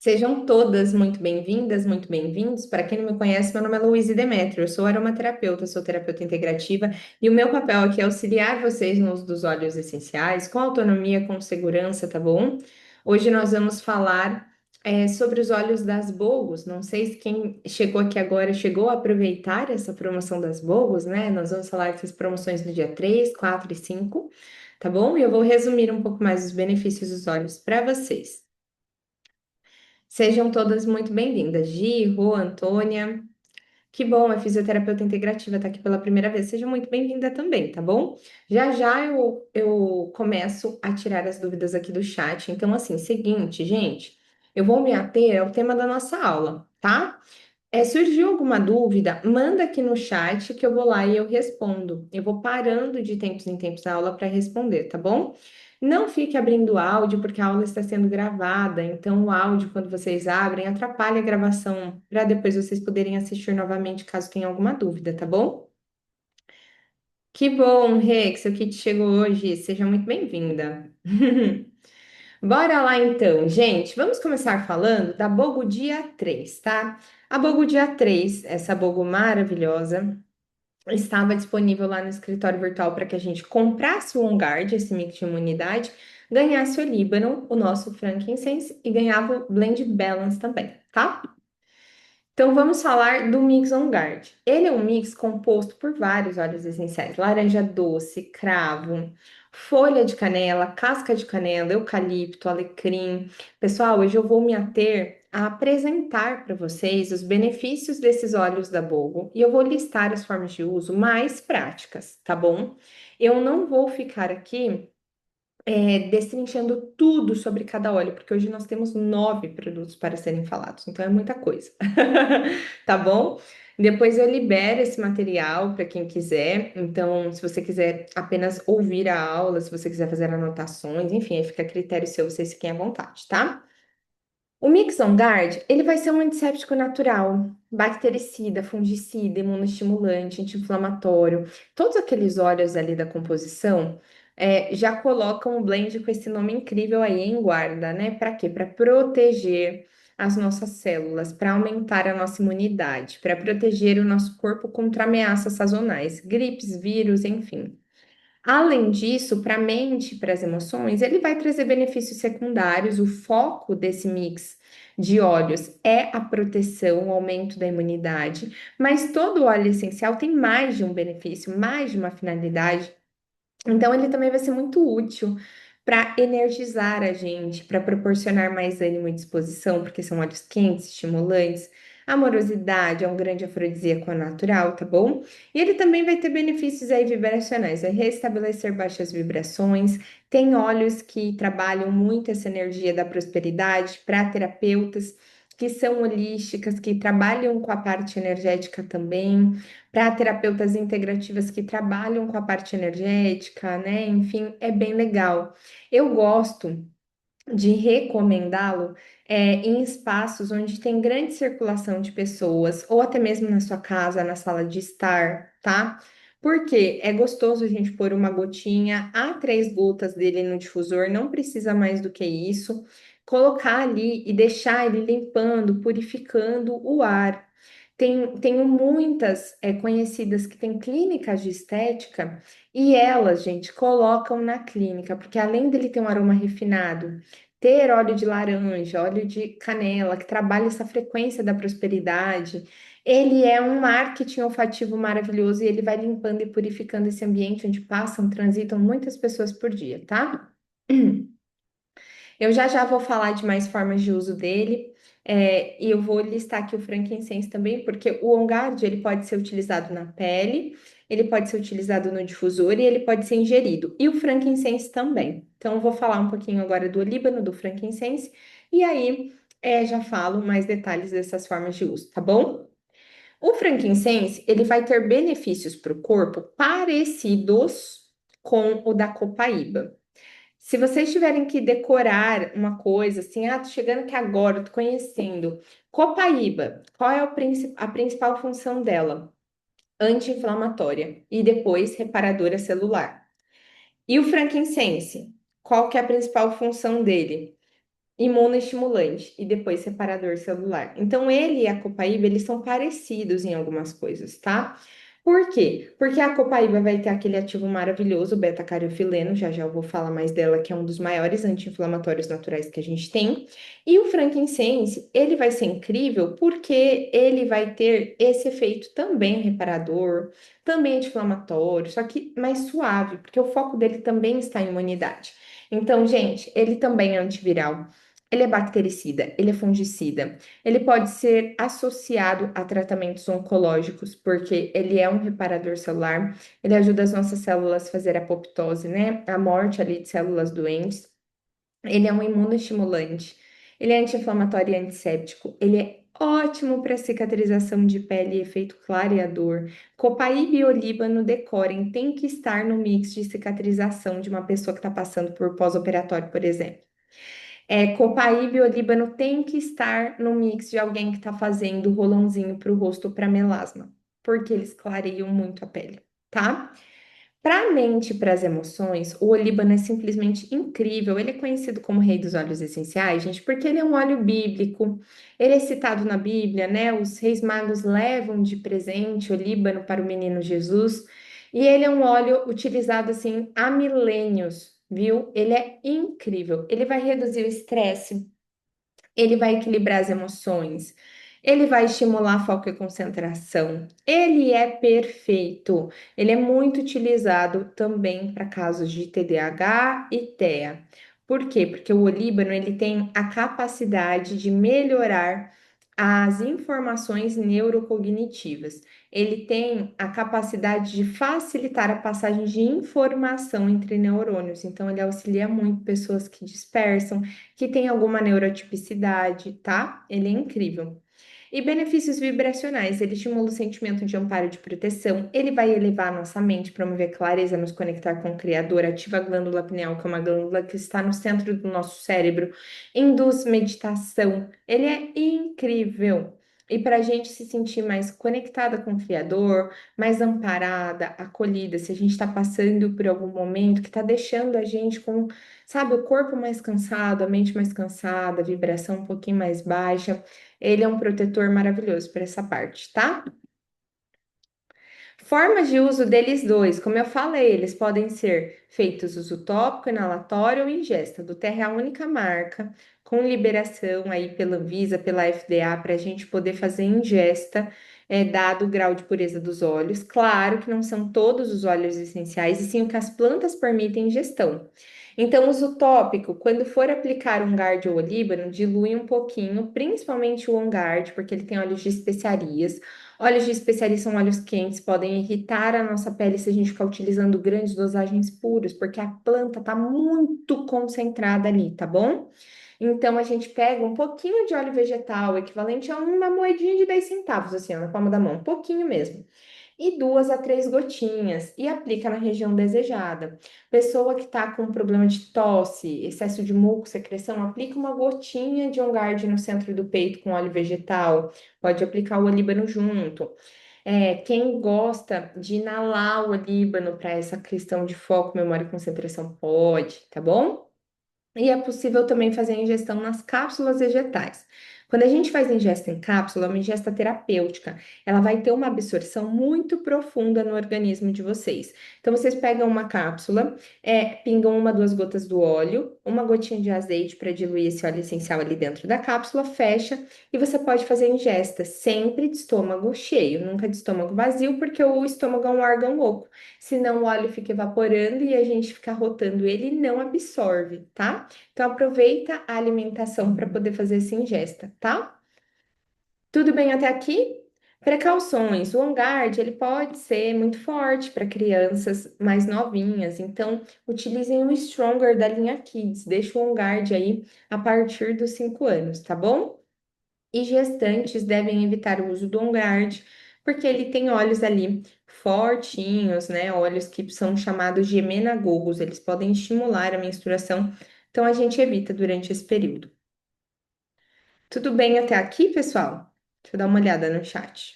Sejam todas muito bem-vindas, muito bem-vindos. Para quem não me conhece, meu nome é Luíse Demétrio, eu sou aromaterapeuta, sou terapeuta integrativa e o meu papel aqui é auxiliar vocês no uso dos óleos essenciais, com autonomia, com segurança, tá bom? Hoje nós vamos falar sobre os óleos das Bogos. Não sei se quem chegou aqui agora chegou a aproveitar essa promoção das Bogos, né? Nós vamos falar dessas promoções no dia 3, 4 e 5, tá bom? E eu vou resumir um pouco mais os benefícios dos óleos para vocês. Sejam todas muito bem-vindas. Gi, Rô, Antônia. Que bom, a fisioterapeuta integrativa está aqui pela primeira vez. Seja muito bem-vinda também, tá bom? Já já eu começo a tirar as dúvidas aqui do chat. Então, assim, seguinte, gente, eu vou me ater ao tema da nossa aula, tá? Surgiu alguma dúvida? Manda aqui no chat que eu vou lá e eu respondo. Eu vou parando de tempos em tempos a aula para responder, tá bom? Não fique abrindo áudio, porque a aula está sendo gravada, então o áudio, quando vocês abrem, atrapalha a gravação, para depois vocês poderem assistir novamente caso tenha alguma dúvida, tá bom? Que bom, Rê, que seu kit chegou hoje. Seja muito bem-vinda. Bora lá então, gente. Vamos começar falando da Bogo Dia 3, tá? A Bogo Dia 3, essa Bogo maravilhosa, estava disponível lá no escritório virtual para que a gente comprasse o OnGuard, esse mix de imunidade, ganhasse o Líbano, o nosso frankincense, e ganhava o Blend Balance também, tá? Então vamos falar do Mix On Guard. Ele é um mix composto por vários óleos essenciais: laranja doce, cravo, folha de canela, casca de canela, eucalipto, alecrim. Pessoal, hoje eu vou me ater a apresentar para vocês os benefícios desses óleos da Bogo e eu vou listar as formas de uso mais práticas, tá bom? Eu não vou ficar aqui destrinchando tudo sobre cada óleo, porque hoje nós temos 9 produtos para serem falados, então é muita coisa. Tá bom? Depois eu libero esse material para quem quiser. Então, se você quiser apenas ouvir a aula, se você quiser fazer anotações, enfim, aí fica a critério seu, vocês fiquem à vontade, tá? O Mix On Guard, ele vai ser um antisséptico natural, bactericida, fungicida, imunoestimulante, anti-inflamatório. Todos aqueles óleos ali da composição já colocam o blend com esse nome incrível aí em guarda, né? Para quê? Para proteger as nossas células, para aumentar a nossa imunidade, para proteger o nosso corpo contra ameaças sazonais, gripes, vírus, enfim. Além disso, para a mente, para as emoções, ele vai trazer benefícios secundários. O foco desse mix de óleos é a proteção, o aumento da imunidade, mas todo óleo essencial tem mais de um benefício, mais de uma finalidade. Então, ele também vai ser muito útil para energizar a gente, para proporcionar mais ânimo e disposição, porque são óleos quentes, estimulantes. Amorosidade é um grande afrodisíaco natural, tá bom? E ele também vai ter benefícios aí vibracionais, vai restabelecer baixas vibrações. Tem óleos que trabalham muito essa energia da prosperidade para terapeutas que são holísticas, que trabalham com a parte energética também para terapeutas integrativas que trabalham com a parte energética, né? Enfim, é bem legal. Eu gosto de recomendá-lo em espaços onde tem grande circulação de pessoas, ou até mesmo na sua casa, na sala de estar, tá? Porque é gostoso a gente pôr uma gotinha a 3 gotas dele no difusor, não precisa mais do que isso. Colocar ali e deixar ele limpando, purificando o ar. Tenho muitas conhecidas que têm clínicas de estética e elas, gente, colocam na clínica, porque além dele ter um aroma refinado, ter óleo de laranja, óleo de canela, que trabalha essa frequência da prosperidade, ele é um marketing olfativo maravilhoso e ele vai limpando e purificando esse ambiente onde passam, transitam muitas pessoas por dia, tá? Eu já já vou falar de mais formas de uso dele, e eu vou listar aqui o frankincense também, porque o On Guard, ele pode ser utilizado na pele, ele pode ser utilizado no difusor e ele pode ser ingerido. E o frankincense também. Então, eu vou falar um pouquinho agora do olíbano, do frankincense, e aí já falo mais detalhes dessas formas de uso, tá bom? O frankincense, ele vai ter benefícios para o corpo parecidos com o da copaíba. Se vocês tiverem que decorar uma coisa assim, tô chegando aqui agora, tô conhecendo. Copaíba, qual é a principal função dela? Anti-inflamatória e depois reparadora celular. E o frankincense, qual que é a principal função dele? imunoestimulante e depois separador celular. Então, ele e a copaíba, eles são parecidos em algumas coisas, tá? Por quê? Porque a copaíba vai ter aquele ativo maravilhoso, o beta-cariofileno, já já eu vou falar mais dela, que é um dos maiores anti-inflamatórios naturais que a gente tem. E o frankincense, ele vai ser incrível porque ele vai ter esse efeito também reparador, também anti-inflamatório, só que mais suave, porque o foco dele também está em imunidade. Então, gente, ele também é antiviral. Ele é bactericida, ele é fungicida. Ele pode ser associado a tratamentos oncológicos, porque ele é um reparador celular. Ele ajuda as nossas células a fazer apoptose, né? A morte ali de células doentes. Ele é um imunoestimulante. Ele é anti-inflamatório e antisséptico. Ele é ótimo para cicatrização de pele e efeito clareador. Copaíba e olíbano, decorem, tem que estar no mix de cicatrização de uma pessoa que está passando por pós-operatório, por exemplo. Copaíba e olíbano tem que estar no mix de alguém que está fazendo rolãozinho para o rosto para melasma, porque eles clareiam muito a pele, tá? Para a mente e para as emoções, o olíbano é simplesmente incrível. Ele é conhecido como rei dos óleos essenciais, gente, porque ele é um óleo bíblico. Ele é citado na Bíblia, né? Os reis magos levam de presente o olíbano para o menino Jesus. E ele é um óleo utilizado assim há milênios, viu? Ele é incrível. Ele vai reduzir o estresse, ele vai equilibrar as emoções, ele vai estimular foco e concentração. Ele é perfeito. Ele é muito utilizado também para casos de TDAH e TEA. Por quê? Porque o olíbano ele tem a capacidade de melhorar as informações neurocognitivas. Ele tem a capacidade de facilitar a passagem de informação entre neurônios. Então, ele auxilia muito pessoas que dispersam, que tem alguma neurotipicidade, tá? Ele é incrível. E benefícios vibracionais, ele estimula o sentimento de amparo e de proteção, ele vai elevar a nossa mente, promover clareza, nos conectar com o Criador, ativa a glândula pineal, que é uma glândula que está no centro do nosso cérebro, induz meditação, ele é incrível. E para a gente se sentir mais conectada com o Criador, mais amparada, acolhida, se a gente está passando por algum momento que está deixando a gente com, sabe, o corpo mais cansado, a mente mais cansada, a vibração um pouquinho mais baixa. Ele é um protetor maravilhoso para essa parte, tá? Formas de uso deles dois, como eu falei, eles podem ser feitos uso tópico, inalatório ou ingesta. Do Terra é a única marca com liberação aí pela Anvisa, pela FDA, para a gente poder fazer ingesta, dado o grau de pureza dos óleos. Claro que não são todos os óleos essenciais, e sim o que as plantas permitem ingestão. Então, uso tópico, quando for aplicar um Guard ou olíbano, dilui um pouquinho, principalmente o On Guard, porque ele tem óleos de especiarias. Óleos de especiaria são óleos quentes, podem irritar a nossa pele se a gente ficar utilizando grandes dosagens puras, porque a planta tá muito concentrada ali, tá bom? Então a gente pega um pouquinho de óleo vegetal, equivalente a uma moedinha de 10 centavos, assim, ó, na palma da mão, um pouquinho mesmo e 2 a 3 gotinhas e aplica na região desejada. Pessoa que está com problema de tosse, excesso de muco, secreção, aplica uma gotinha de On Guard no centro do peito com óleo vegetal. Pode aplicar o olíbano junto. Quem gosta de inalar o olíbano para essa questão de foco, memória e concentração, pode, tá bom? E é possível também fazer a ingestão nas cápsulas vegetais. Quando a gente faz ingesta em cápsula, é uma ingesta terapêutica, ela vai ter uma absorção muito profunda no organismo de vocês. Então, vocês pegam uma cápsula, pingam 1, 2 gotas do óleo, uma gotinha de azeite para diluir esse óleo essencial ali dentro da cápsula, fecha e você pode fazer a ingesta sempre de estômago cheio, nunca de estômago vazio, porque o estômago é um órgão oco. Senão o óleo fica evaporando e a gente fica rotando ele e não absorve, tá? Então aproveita a alimentação para poder fazer essa ingesta, tá? Tudo bem até aqui? Precauções. O On-Guard, ele pode ser muito forte para crianças mais novinhas, então utilizem o Stronger da linha Kids. Deixa o On-Guard aí a partir dos 5 anos, tá bom? E gestantes devem evitar o uso do On-Guard, porque ele tem óleos ali fortinhos, né? Óleos que são chamados de emenagogos, eles podem estimular a menstruação, então a gente evita durante esse período. Tudo bem até aqui, pessoal? Deixa eu dar uma olhada no chat.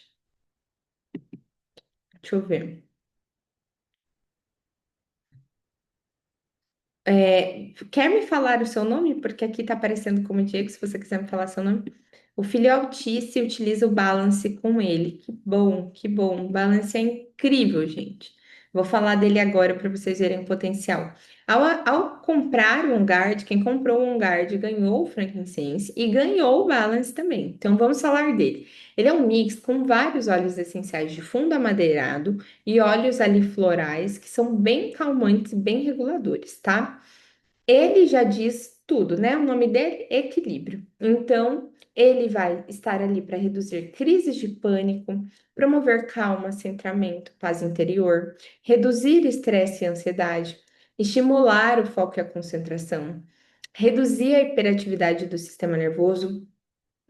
Deixa eu ver. Quer me falar o seu nome? Porque aqui tá aparecendo como Diego, se você quiser me falar seu nome. O filho Altice utiliza o Balance com ele. Que bom, que bom. O Balance é incrível, gente. Vou falar dele agora para vocês verem o potencial. Ao comprar o OnGuard, quem comprou o OnGuard ganhou o Frankincense e ganhou o Balance também. Então vamos falar dele. Ele é um mix com vários óleos essenciais de fundo amadeirado e óleos ali florais que são bem calmantes e bem reguladores, tá? Ele já diz tudo, né? O nome dele é Equilíbrio. Então, ele vai estar ali para reduzir crises de pânico, promover calma, centramento, paz interior, reduzir estresse e ansiedade, estimular o foco e a concentração, reduzir a hiperatividade do sistema nervoso.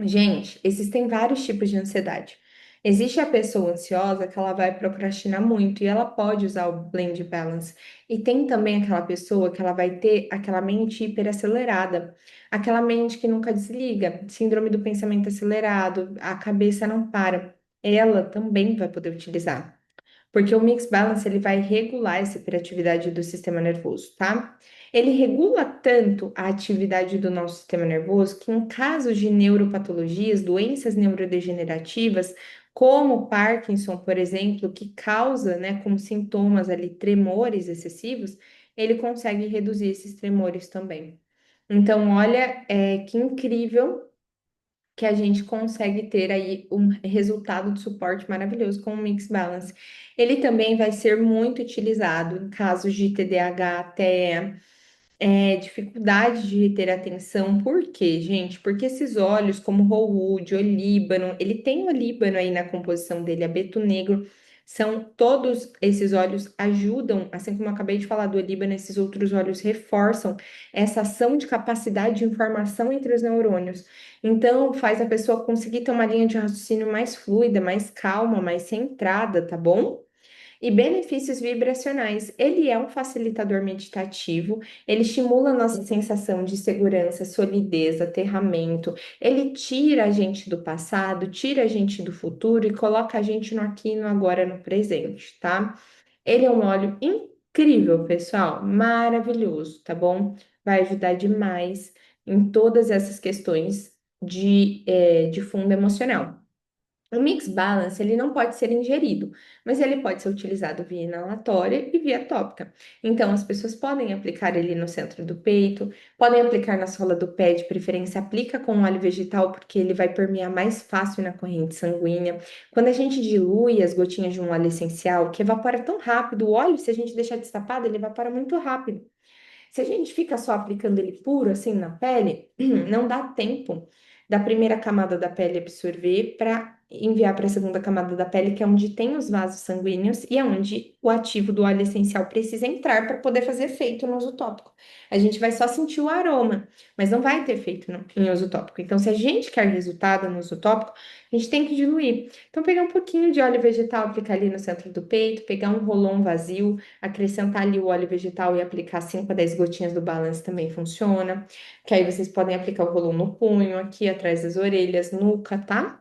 Gente, existem vários tipos de ansiedade. Existe a pessoa ansiosa que ela vai procrastinar muito e ela pode usar o Blend Balance. E tem também aquela pessoa que ela vai ter aquela mente hiperacelerada, aquela mente que nunca desliga, síndrome do pensamento acelerado, a cabeça não para. Ela também vai poder utilizar. Porque o Mix Balance ele vai regular essa hiperatividade do sistema nervoso, tá? Ele regula tanto a atividade do nosso sistema nervoso que em casos de neuropatologias, doenças neurodegenerativas, como Parkinson, por exemplo, que causa, né, como sintomas ali tremores excessivos, ele consegue reduzir esses tremores também. Então, olha, que incrível que a gente consegue ter aí um resultado de suporte maravilhoso com o Mix Balance. Ele também vai ser muito utilizado em casos de TDAH, até dificuldade de reter atenção. Por quê, gente? Porque esses óleos, como o Rowood, olíbano, ele tem olíbano aí na composição dele, abeto negro, são todos esses óleos ajudam, assim como eu acabei de falar do olíbano, esses outros óleos reforçam essa ação de capacidade de informação entre os neurônios. Então, faz a pessoa conseguir ter uma linha de raciocínio mais fluida, mais calma, mais centrada, tá bom? E benefícios vibracionais. Ele é um facilitador meditativo, ele estimula a nossa sensação de segurança, solidez, aterramento. Ele tira a gente do passado, tira a gente do futuro e coloca a gente no aqui e no agora, no presente, tá? Ele é um óleo incrível, pessoal, maravilhoso, tá bom? Vai ajudar demais em todas essas questões de fundo emocional. O Mix Balance, ele não pode ser ingerido, mas ele pode ser utilizado via inalatória e via tópica. Então, as pessoas podem aplicar ele no centro do peito, podem aplicar na sola do pé, de preferência, aplica com óleo vegetal, porque ele vai permear mais fácil na corrente sanguínea. Quando a gente dilui as gotinhas de um óleo essencial, que evapora tão rápido, o óleo, se a gente deixar destapado, ele evapora muito rápido. Se a gente fica só aplicando ele puro, assim, na pele, não dá tempo da primeira camada da pele absorver para enviar para a segunda camada da pele, que é onde tem os vasos sanguíneos e é onde o ativo do óleo essencial precisa entrar para poder fazer efeito no uso tópico. A gente vai só sentir o aroma, mas não vai ter efeito em uso tópico. Então, se a gente quer resultado no uso tópico, a gente tem que diluir. Então, pegar um pouquinho de óleo vegetal, aplicar ali no centro do peito, pegar um rolão vazio, acrescentar ali o óleo vegetal e aplicar 5 a 10 gotinhas do Balance também funciona. Que aí vocês podem aplicar o rolão no punho, aqui atrás das orelhas, nuca, tá?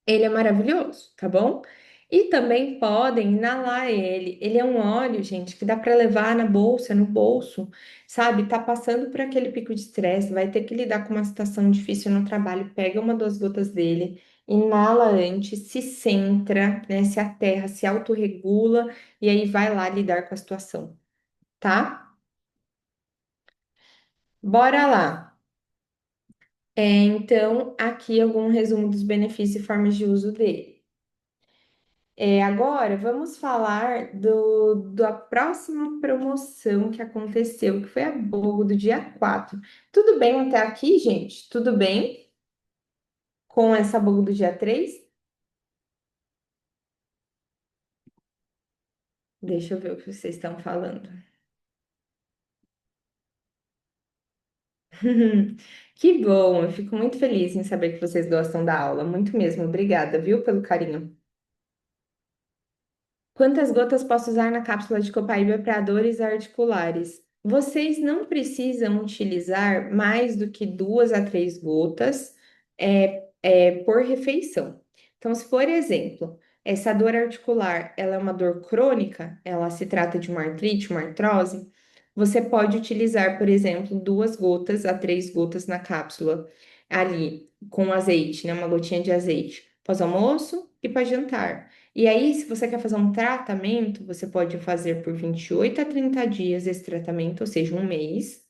Ele é maravilhoso, tá bom? E também podem inalar ele. Ele é um óleo, gente, que dá para levar na bolsa, no bolso, sabe? Tá passando por aquele pico de estresse, vai ter que lidar com uma situação difícil no trabalho, pega uma, duas gotas dele, inala antes, se centra, né? Se aterra, se autorregula e aí vai lá lidar com a situação, tá? Bora lá. Então, aqui algum resumo dos benefícios e formas de uso dele. Agora, vamos falar da próxima promoção que aconteceu, que foi a BOGO do dia 4. Tudo bem até aqui, gente? Tudo bem com essa BOGO do dia 3? Deixa eu ver o que vocês estão falando. Que bom, eu fico muito feliz em saber que vocês gostam da aula. Muito mesmo. Obrigada, viu, pelo carinho. Quantas gotas posso usar na cápsula de copaíba para dores articulares? Vocês não precisam utilizar mais do que 2 a 3 gotas por refeição. Então, se por exemplo, essa dor articular, ela é uma dor crônica, ela se trata de uma artrite, uma artrose, Você pode utilizar, por exemplo, 2 gotas a 3 gotas na cápsula, ali, com azeite, né? Uma gotinha de azeite, pós-almoço e para jantar. E aí, se você quer fazer um tratamento, você pode fazer por 28 a 30 dias esse tratamento, ou seja, um mês.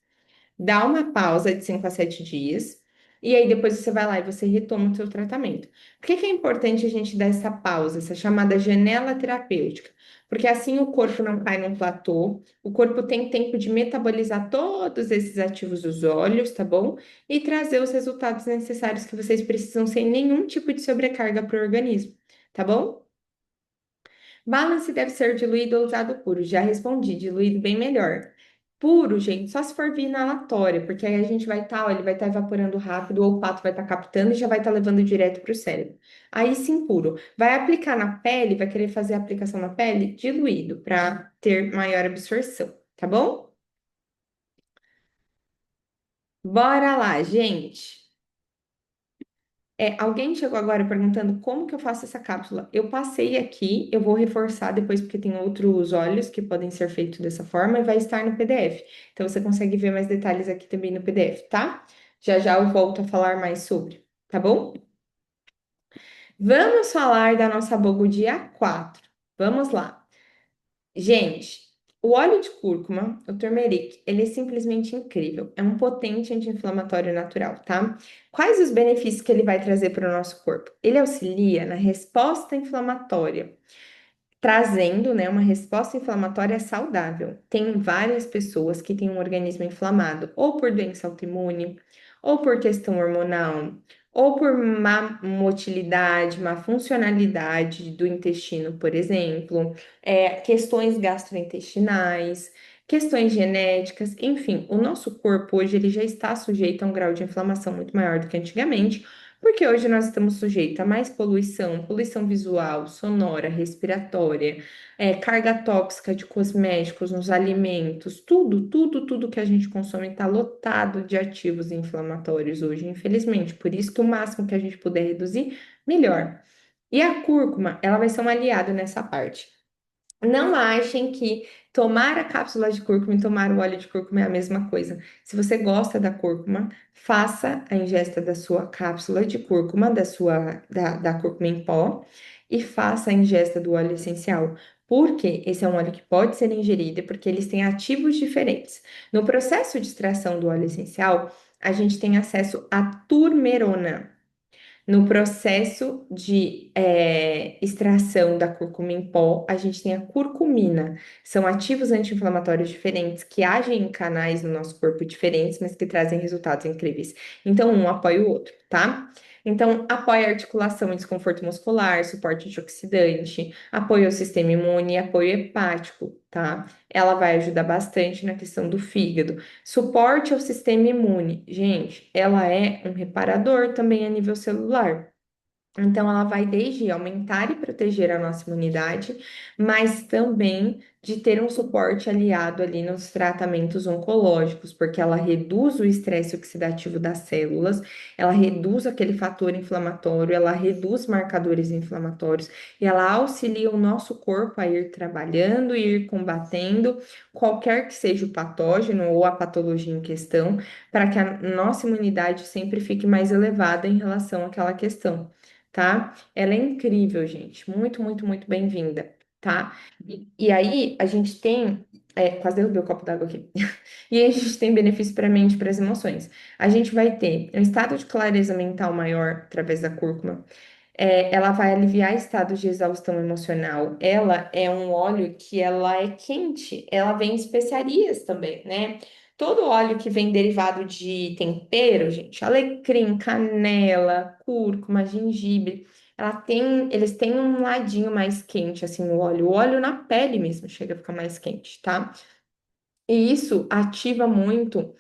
Dá uma pausa de 5 a 7 dias, e aí depois você vai lá e você retoma o seu tratamento. Por que que é importante a gente dar essa pausa, essa chamada janela terapêutica? Porque assim o corpo não cai num platô, o corpo tem tempo de metabolizar todos esses ativos dos óleos, tá bom? E trazer os resultados necessários que vocês precisam sem nenhum tipo de sobrecarga para o organismo, tá bom? Balance deve ser diluído ou usado puro. Já respondi, diluído bem melhor. Puro, gente, só se for via inalatória, porque aí a gente vai estar, ó, ele vai estar evaporando rápido, ou o olfato vai estar captando e já vai estar levando direto para o cérebro. Aí sim, puro. Vai aplicar na pele, vai querer fazer a aplicação na pele, diluído, para ter maior absorção, tá bom? Bora lá, gente. Alguém chegou agora perguntando como que eu faço essa cápsula. Eu passei aqui, eu vou reforçar depois porque tem outros óleos que podem ser feitos dessa forma e vai estar no PDF. Então você consegue ver mais detalhes aqui também no PDF, tá? Já já eu volto a falar mais sobre, tá bom? Vamos falar da nossa bogo dia 4. Vamos lá. Gente, o óleo de cúrcuma, o turmeric, ele é simplesmente incrível. É um potente anti-inflamatório natural, tá? Quais os benefícios que ele vai trazer para o nosso corpo? Ele auxilia na resposta inflamatória, trazendo, né, uma resposta inflamatória saudável. Tem várias pessoas que têm um organismo inflamado, ou por doença autoimune, ou por questão hormonal, ou por má motilidade, má funcionalidade do intestino, por exemplo, questões gastrointestinais, questões genéticas, enfim, o nosso corpo hoje ele já está sujeito a um grau de inflamação muito maior do que antigamente. Porque hoje nós estamos sujeitos a mais poluição, poluição visual, sonora, respiratória, carga tóxica de cosméticos nos alimentos, tudo que a gente consome está lotado de ativos inflamatórios hoje, infelizmente. Por isso que o máximo que a gente puder reduzir, melhor. E a cúrcuma, ela vai ser um aliado nessa parte. Não achem que tomar a cápsula de cúrcuma e tomar o óleo de cúrcuma é a mesma coisa. Se você gosta da cúrcuma, faça a ingesta da sua cápsula de cúrcuma, da cúrcuma em pó, e faça a ingesta do óleo essencial. Porque esse é um óleo que pode ser ingerido, porque eles têm ativos diferentes. No processo de extração do óleo essencial, a gente tem acesso à turmerona. No processo de extração da curcuma em pó, a gente tem a curcumina. São ativos anti-inflamatórios diferentes que agem em canais no nosso corpo diferentes, mas que trazem resultados incríveis. Então, um apoia o outro, tá? Então, apoia a articulação e desconforto muscular, suporte antioxidante, apoia o sistema imune e apoio hepático, tá? Ela vai ajudar bastante na questão do fígado. Suporte ao sistema imune. Gente, ela é um reparador também a nível celular. Então, ela vai desde aumentar e proteger a nossa imunidade, mas também de ter um suporte aliado ali nos tratamentos oncológicos, porque ela reduz o estresse oxidativo das células, ela reduz aquele fator inflamatório, ela reduz marcadores inflamatórios e ela auxilia o nosso corpo a ir trabalhando e ir combatendo qualquer que seja o patógeno ou a patologia em questão, para que a nossa imunidade sempre fique mais elevada em relação àquela questão, tá? Ela é incrível, gente. Muito bem-vinda, tá? E aí, a gente tem. Quase derrubei o copo d'água aqui. E aí, a gente tem benefício para a mente e para as emoções. A gente vai ter um estado de clareza mental maior através da cúrcuma. Ela vai aliviar estados de exaustão emocional. Ela é um óleo que ela é quente, ela vem em especiarias também, né? Todo óleo que vem derivado de tempero, gente, alecrim, canela, cúrcuma, gengibre, eles têm um ladinho mais quente assim no óleo. O óleo na pele mesmo chega a ficar mais quente, tá? E isso ativa muito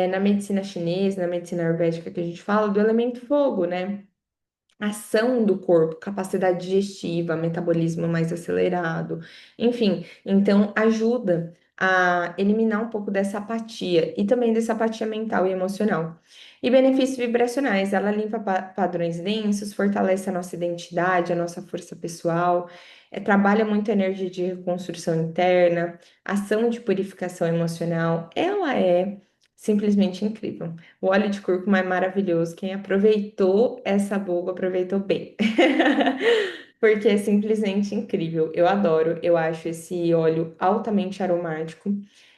na medicina chinesa, na medicina ayurvédica que a gente fala do elemento fogo, né? Ação do corpo, capacidade digestiva, metabolismo mais acelerado, enfim, então ajuda a eliminar um pouco dessa apatia e também dessa apatia mental e emocional. E benefícios vibracionais, ela limpa padrões densos, fortalece a nossa identidade, a nossa força pessoal, trabalha muito a energia de reconstrução interna, ação de purificação emocional. Ela é simplesmente incrível. O óleo de cúrcuma é maravilhoso. Quem aproveitou essa boba, aproveitou bem. Porque é simplesmente incrível. Eu adoro, eu acho esse óleo altamente aromático.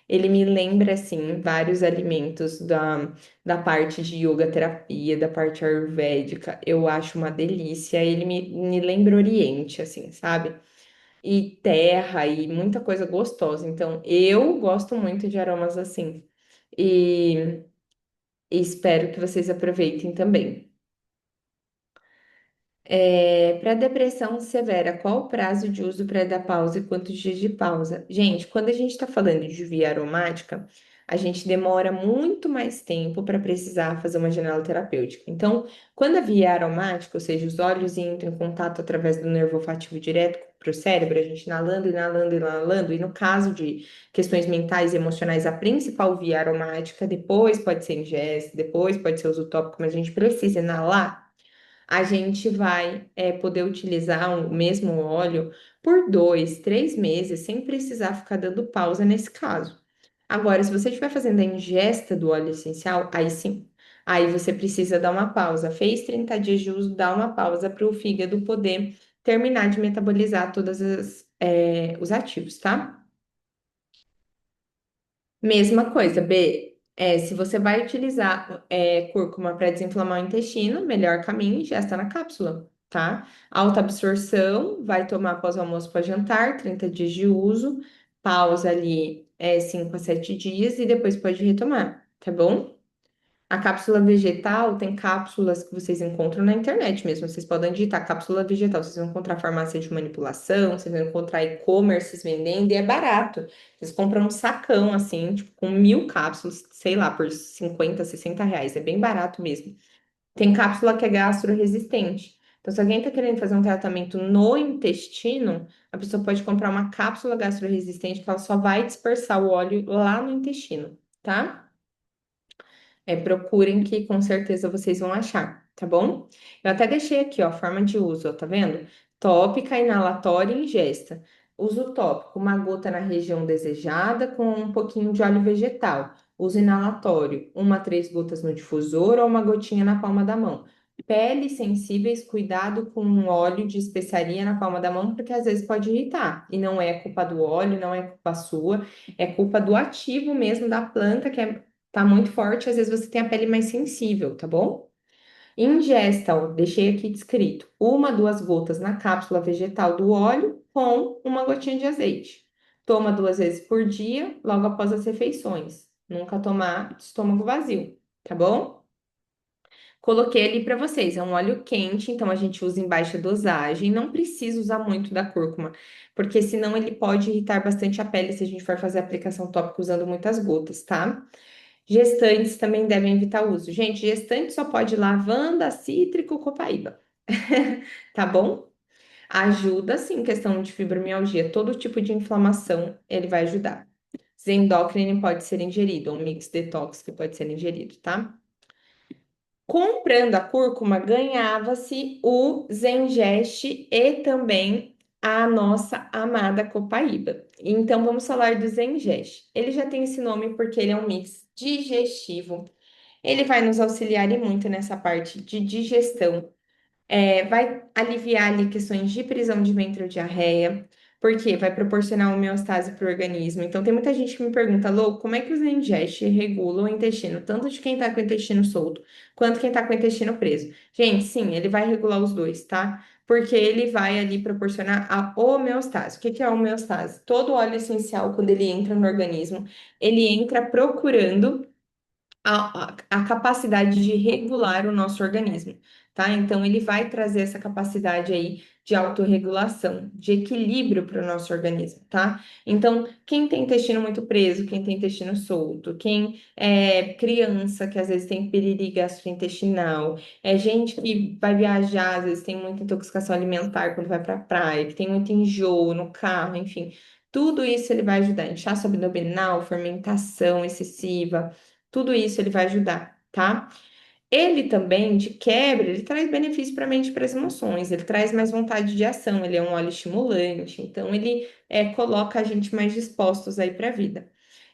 Ele me lembra, assim, vários alimentos da parte de yoga terapia, da parte ayurvédica. Eu acho uma delícia. Ele me lembra Oriente, assim, sabe? E terra e muita coisa gostosa. Então, eu gosto muito de aromas assim. E, e espero que vocês aproveitem também. Para depressão severa, qual o prazo de uso para dar pausa e quantos dias de pausa? Gente, quando a gente está falando de via aromática, a gente demora muito mais tempo para precisar fazer uma janela terapêutica. Então, quando a via é aromática, ou seja, os óleos entram em contato através do nervo olfativo direto para o cérebro, a gente inalando, inalando, inalando, e no caso de questões mentais e emocionais, a principal via aromática, depois pode ser ingesta, depois pode ser uso tópico, mas a gente precisa inalar a gente vai poder utilizar o mesmo óleo por 2, 3 meses, sem precisar ficar dando pausa nesse caso. Agora, se você estiver fazendo a ingesta do óleo essencial, aí sim. Aí você precisa dar uma pausa. Fez 30 dias de uso, dá uma pausa para o fígado poder terminar de metabolizar todos os ativos, tá? Mesma coisa, B. Se você vai utilizar cúrcuma para desinflamar o intestino, melhor caminho, já está na cápsula, tá? Alta absorção, vai tomar após o almoço para jantar, 30 dias de uso, pausa ali 5 a 7 dias e depois pode retomar, tá bom? A cápsula vegetal tem cápsulas que vocês encontram na internet mesmo. Vocês podem digitar cápsula vegetal. Vocês vão encontrar farmácia de manipulação, vocês vão encontrar e-commerces vendendo e é barato. Vocês compram um sacão assim, tipo, com 1.000 cápsulas, sei lá, por 50, R$ 60. É bem barato mesmo. Tem cápsula que é gastro-resistente. Então, se alguém está querendo fazer um tratamento no intestino, a pessoa pode comprar uma cápsula gastro-resistente que ela só vai dispersar o óleo lá no intestino, tá? Procurem que com certeza vocês vão achar, tá bom? Eu até deixei aqui, ó, forma de uso, ó, tá vendo? Tópica, inalatória e ingesta. Uso tópico, uma gota na região desejada com um pouquinho de óleo vegetal. Uso inalatório, 1 a 3 gotas no difusor ou uma gotinha na palma da mão. Peles sensíveis, cuidado com um óleo de especiaria na palma da mão, porque às vezes pode irritar. E não é culpa do óleo, não é culpa sua, é culpa do ativo mesmo da planta, que tá muito forte, às vezes você tem a pele mais sensível, tá bom? Ingesta, ó, deixei aqui descrito, 1 a 2 gotas na cápsula vegetal do óleo com uma gotinha de azeite. Toma 2 vezes por dia, logo após as refeições. Nunca tomar de estômago vazio, tá bom? Coloquei ali para vocês, é um óleo quente, então a gente usa em baixa dosagem, não precisa usar muito da cúrcuma, porque senão ele pode irritar bastante a pele se a gente for fazer aplicação tópica usando muitas gotas, tá? Gestantes também devem evitar o uso. Gente, gestante só pode lavanda, cítrico, copaíba. Tá bom? Ajuda sim, questão de fibromialgia, todo tipo de inflamação ele vai ajudar. Zendócrine pode ser ingerido, ou um mix detox que pode ser ingerido, tá? Comprando a cúrcuma, ganhava-se o Zengeste e também a nossa amada copaíba. Então, vamos falar do Zengeste. Ele já tem esse nome porque ele é um mix digestivo. Ele vai nos auxiliar e muito nessa parte de digestão. Vai aliviar ali questões de prisão de ventre ou diarreia, porque vai proporcionar homeostase para o organismo. Então, tem muita gente que me pergunta, Lô, como é que os ingeste regulam o intestino, tanto de quem está com o intestino solto, quanto quem está com o intestino preso? Gente, sim, ele vai regular os dois, tá? Porque ele vai ali proporcionar a homeostase. O que que é a homeostase? Todo óleo essencial, quando ele entra no organismo, ele entra procurando a capacidade de regular o nosso organismo, tá? Então, ele vai trazer essa capacidade aí de autorregulação, de equilíbrio para o nosso organismo, tá? Então, quem tem intestino muito preso, quem tem intestino solto, quem é criança que às vezes tem piriri gastrointestinal, é gente que vai viajar, às vezes tem muita intoxicação alimentar quando vai para a praia, que tem muito enjoo no carro, enfim. Tudo isso ele vai ajudar. Inchaço abdominal, fermentação excessiva, tudo isso ele vai ajudar, tá? Ele também, de quebra, ele traz benefício para a mente e para as emoções, ele traz mais vontade de ação, ele é um óleo estimulante, então ele coloca a gente mais dispostos aí para a vida.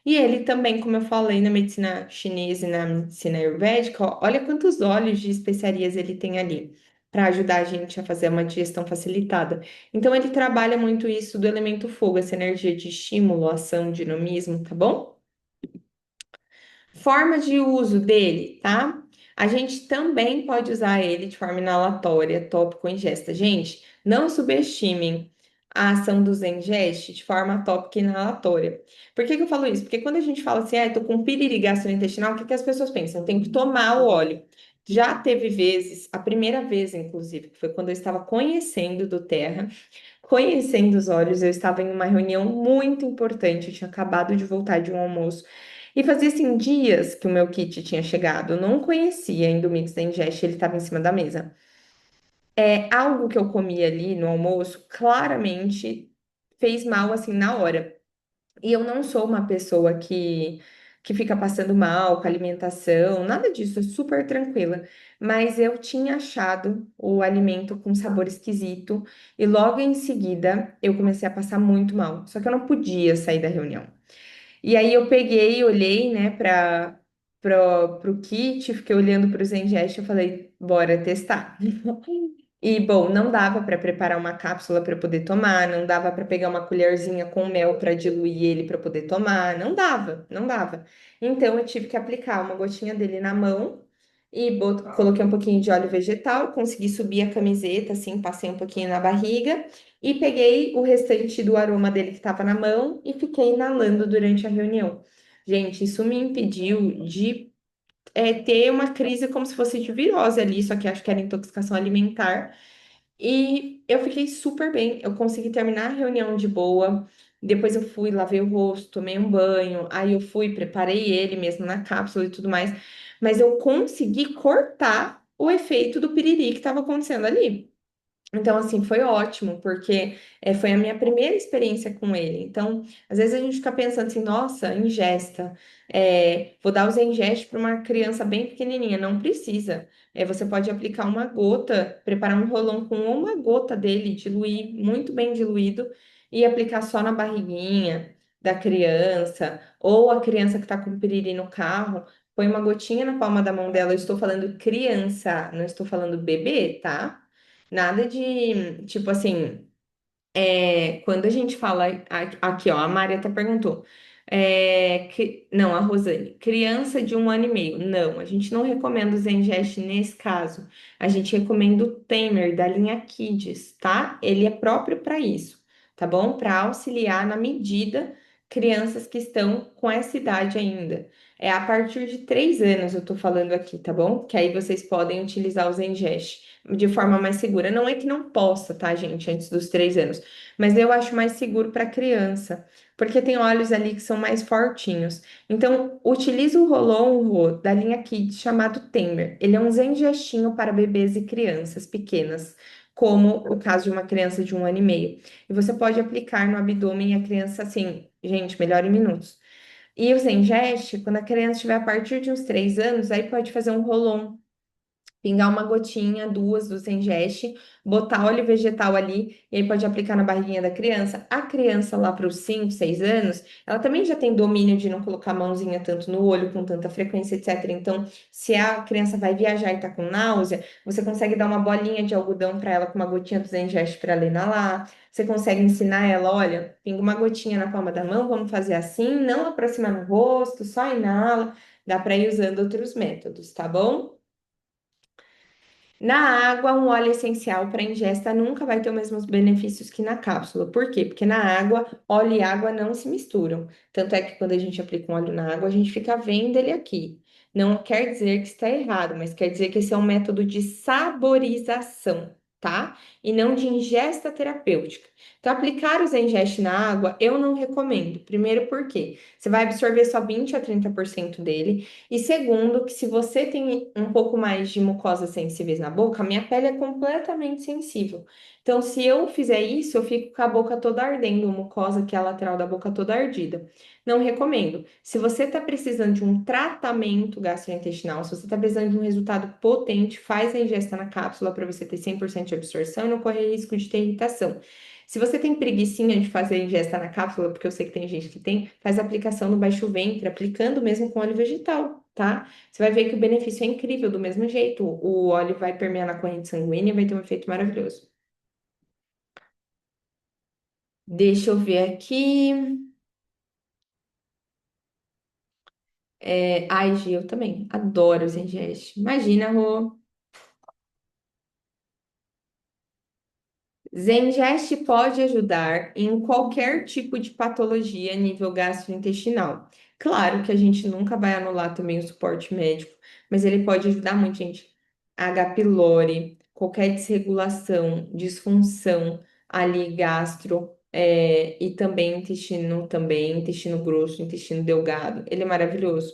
E ele também, como eu falei, na medicina chinesa e na medicina ayurvédica, ó, olha quantos óleos de especiarias ele tem ali, para ajudar a gente a fazer uma digestão facilitada. Então ele trabalha muito isso do elemento fogo, essa energia de estímulo, ação, dinamismo, tá bom? Forma de uso dele, tá? A gente também pode usar ele de forma inalatória, tópico ou ingesta. Gente, não subestimem a ação do Zengest de forma tópica e inalatória. Por que que eu falo isso? Porque quando a gente fala assim, ah, tô com piriri gastrointestinal, o que que as pessoas pensam? Tem que tomar o óleo. Já teve vezes, a primeira vez, inclusive, que foi quando eu estava conhecendo do Terra, conhecendo os óleos, eu estava em uma reunião muito importante, eu tinha acabado de voltar de um almoço. E fazia assim dias que o meu kit tinha chegado. Eu não conhecia ainda o Mix da Ingest, ele estava em cima da mesa. É algo que eu comi ali no almoço, claramente fez mal assim na hora. E eu não sou uma pessoa que fica passando mal com alimentação, nada disso, é super tranquila. Mas eu tinha achado o alimento com sabor esquisito e logo em seguida eu comecei a passar muito mal. Só que eu não podia sair da reunião. E aí eu peguei, olhei, né, pro kit, fiquei olhando para o Zengest, eu falei, bora testar. E, bom, não dava para preparar uma cápsula para poder tomar, não dava para pegar uma colherzinha com mel para diluir ele para poder tomar, não dava, não dava. Então eu tive que aplicar uma gotinha dele na mão e coloquei um pouquinho de óleo vegetal, consegui subir a camiseta, assim, passei um pouquinho na barriga e peguei o restante do aroma dele que estava na mão e fiquei inalando durante a reunião. Gente, isso me impediu de ter uma crise como se fosse de virose ali, só que acho que era intoxicação alimentar. E eu fiquei super bem. Eu consegui terminar a reunião de boa. Depois eu fui, lavei o rosto, tomei um banho. Aí eu fui, preparei ele mesmo na cápsula e tudo mais. Mas eu consegui cortar o efeito do piriri que estava acontecendo ali. Então, assim, foi ótimo, porque foi a minha primeira experiência com ele. Então, às vezes a gente fica pensando assim, nossa, ingesta, vou dar os ingest para uma criança bem pequenininha. Não precisa. Você pode aplicar uma gota, preparar um rolão com uma gota dele, diluir, muito bem diluído, e aplicar só na barriguinha da criança, ou a criança que está com piriri no carro, põe uma gotinha na palma da mão dela. Eu estou falando criança, não estou falando bebê, tá? Nada de, tipo assim, quando a gente fala, aqui ó, a Mari até perguntou, não, a Rosane, criança de 1 ano e meio, não, a gente não recomenda o Zengest nesse caso, a gente recomenda o Temer da linha Kids, tá? Ele é próprio para isso, tá bom? Para auxiliar na medida crianças que estão com essa idade ainda. É a partir de 3 anos eu tô falando aqui, tá bom? Que aí vocês podem utilizar o Zengest de forma mais segura. Não é que não possa, tá, gente, antes dos 3 anos, mas eu acho mais seguro para criança, porque tem óleos ali que são mais fortinhos. Então, utilize o Rolon Ro da linha Kids chamado Temer. Ele é um zengestinho para bebês e crianças pequenas, como o caso de uma criança de 1 ano e meio. E você pode aplicar no abdômen e a criança, assim, gente, melhora em minutos. E o Zengeste, quando a criança estiver a partir de uns 3 anos, aí pode fazer um Rolon, pingar uma gotinha, duas do Zengeste, botar óleo vegetal ali, e aí pode aplicar na barriguinha da criança. A criança lá para os 5, 6 anos, ela também já tem domínio de não colocar a mãozinha tanto no olho, com tanta frequência, etc. Então, se a criança vai viajar e tá com náusea, você consegue dar uma bolinha de algodão para ela com uma gotinha do Zengeste para ela inalar. Você consegue ensinar ela, olha, pinga uma gotinha na palma da mão, vamos fazer assim, não aproximar no rosto, só inala. Dá para ir usando outros métodos, tá bom? Na água, um óleo essencial para ingesta nunca vai ter os mesmos benefícios que na cápsula. Por quê? Porque na água, óleo e água não se misturam. Tanto é que quando a gente aplica um óleo na água, a gente fica vendo ele aqui. Não quer dizer que está errado, mas quer dizer que esse é um método de saborização, tá? E não de ingesta terapêutica. Então, aplicar o Zengest na água, eu não recomendo. Primeiro, porque você vai absorver só 20 a 30% dele. E segundo, que se você tem um pouco mais de mucosas sensíveis na boca, a minha pele é completamente sensível. Então, se eu fizer isso, eu fico com a boca toda ardendo, a mucosa que é a lateral da boca toda ardida. Não recomendo. Se você está precisando de um tratamento gastrointestinal, se você está precisando de um resultado potente, faz a ingesta na cápsula para você ter 100% de absorção e não correr risco de ter irritação. Se você tem preguicinha de fazer a ingesta na cápsula, porque eu sei que tem gente que tem, faz a aplicação no baixo ventre, aplicando mesmo com óleo vegetal, tá? Você vai ver que o benefício é incrível do mesmo jeito. O óleo vai permear na corrente sanguínea e vai ter um efeito maravilhoso. Deixa eu ver aqui. Ai, Gi, eu também adoro os Zengest. Imagina, Rô. Zengeste pode ajudar em qualquer tipo de patologia a nível gastrointestinal. Claro que a gente nunca vai anular também o suporte médico, mas ele pode ajudar muito, gente. H. pylori, qualquer desregulação, disfunção ali gastro, e também intestino grosso, intestino delgado. Ele é maravilhoso.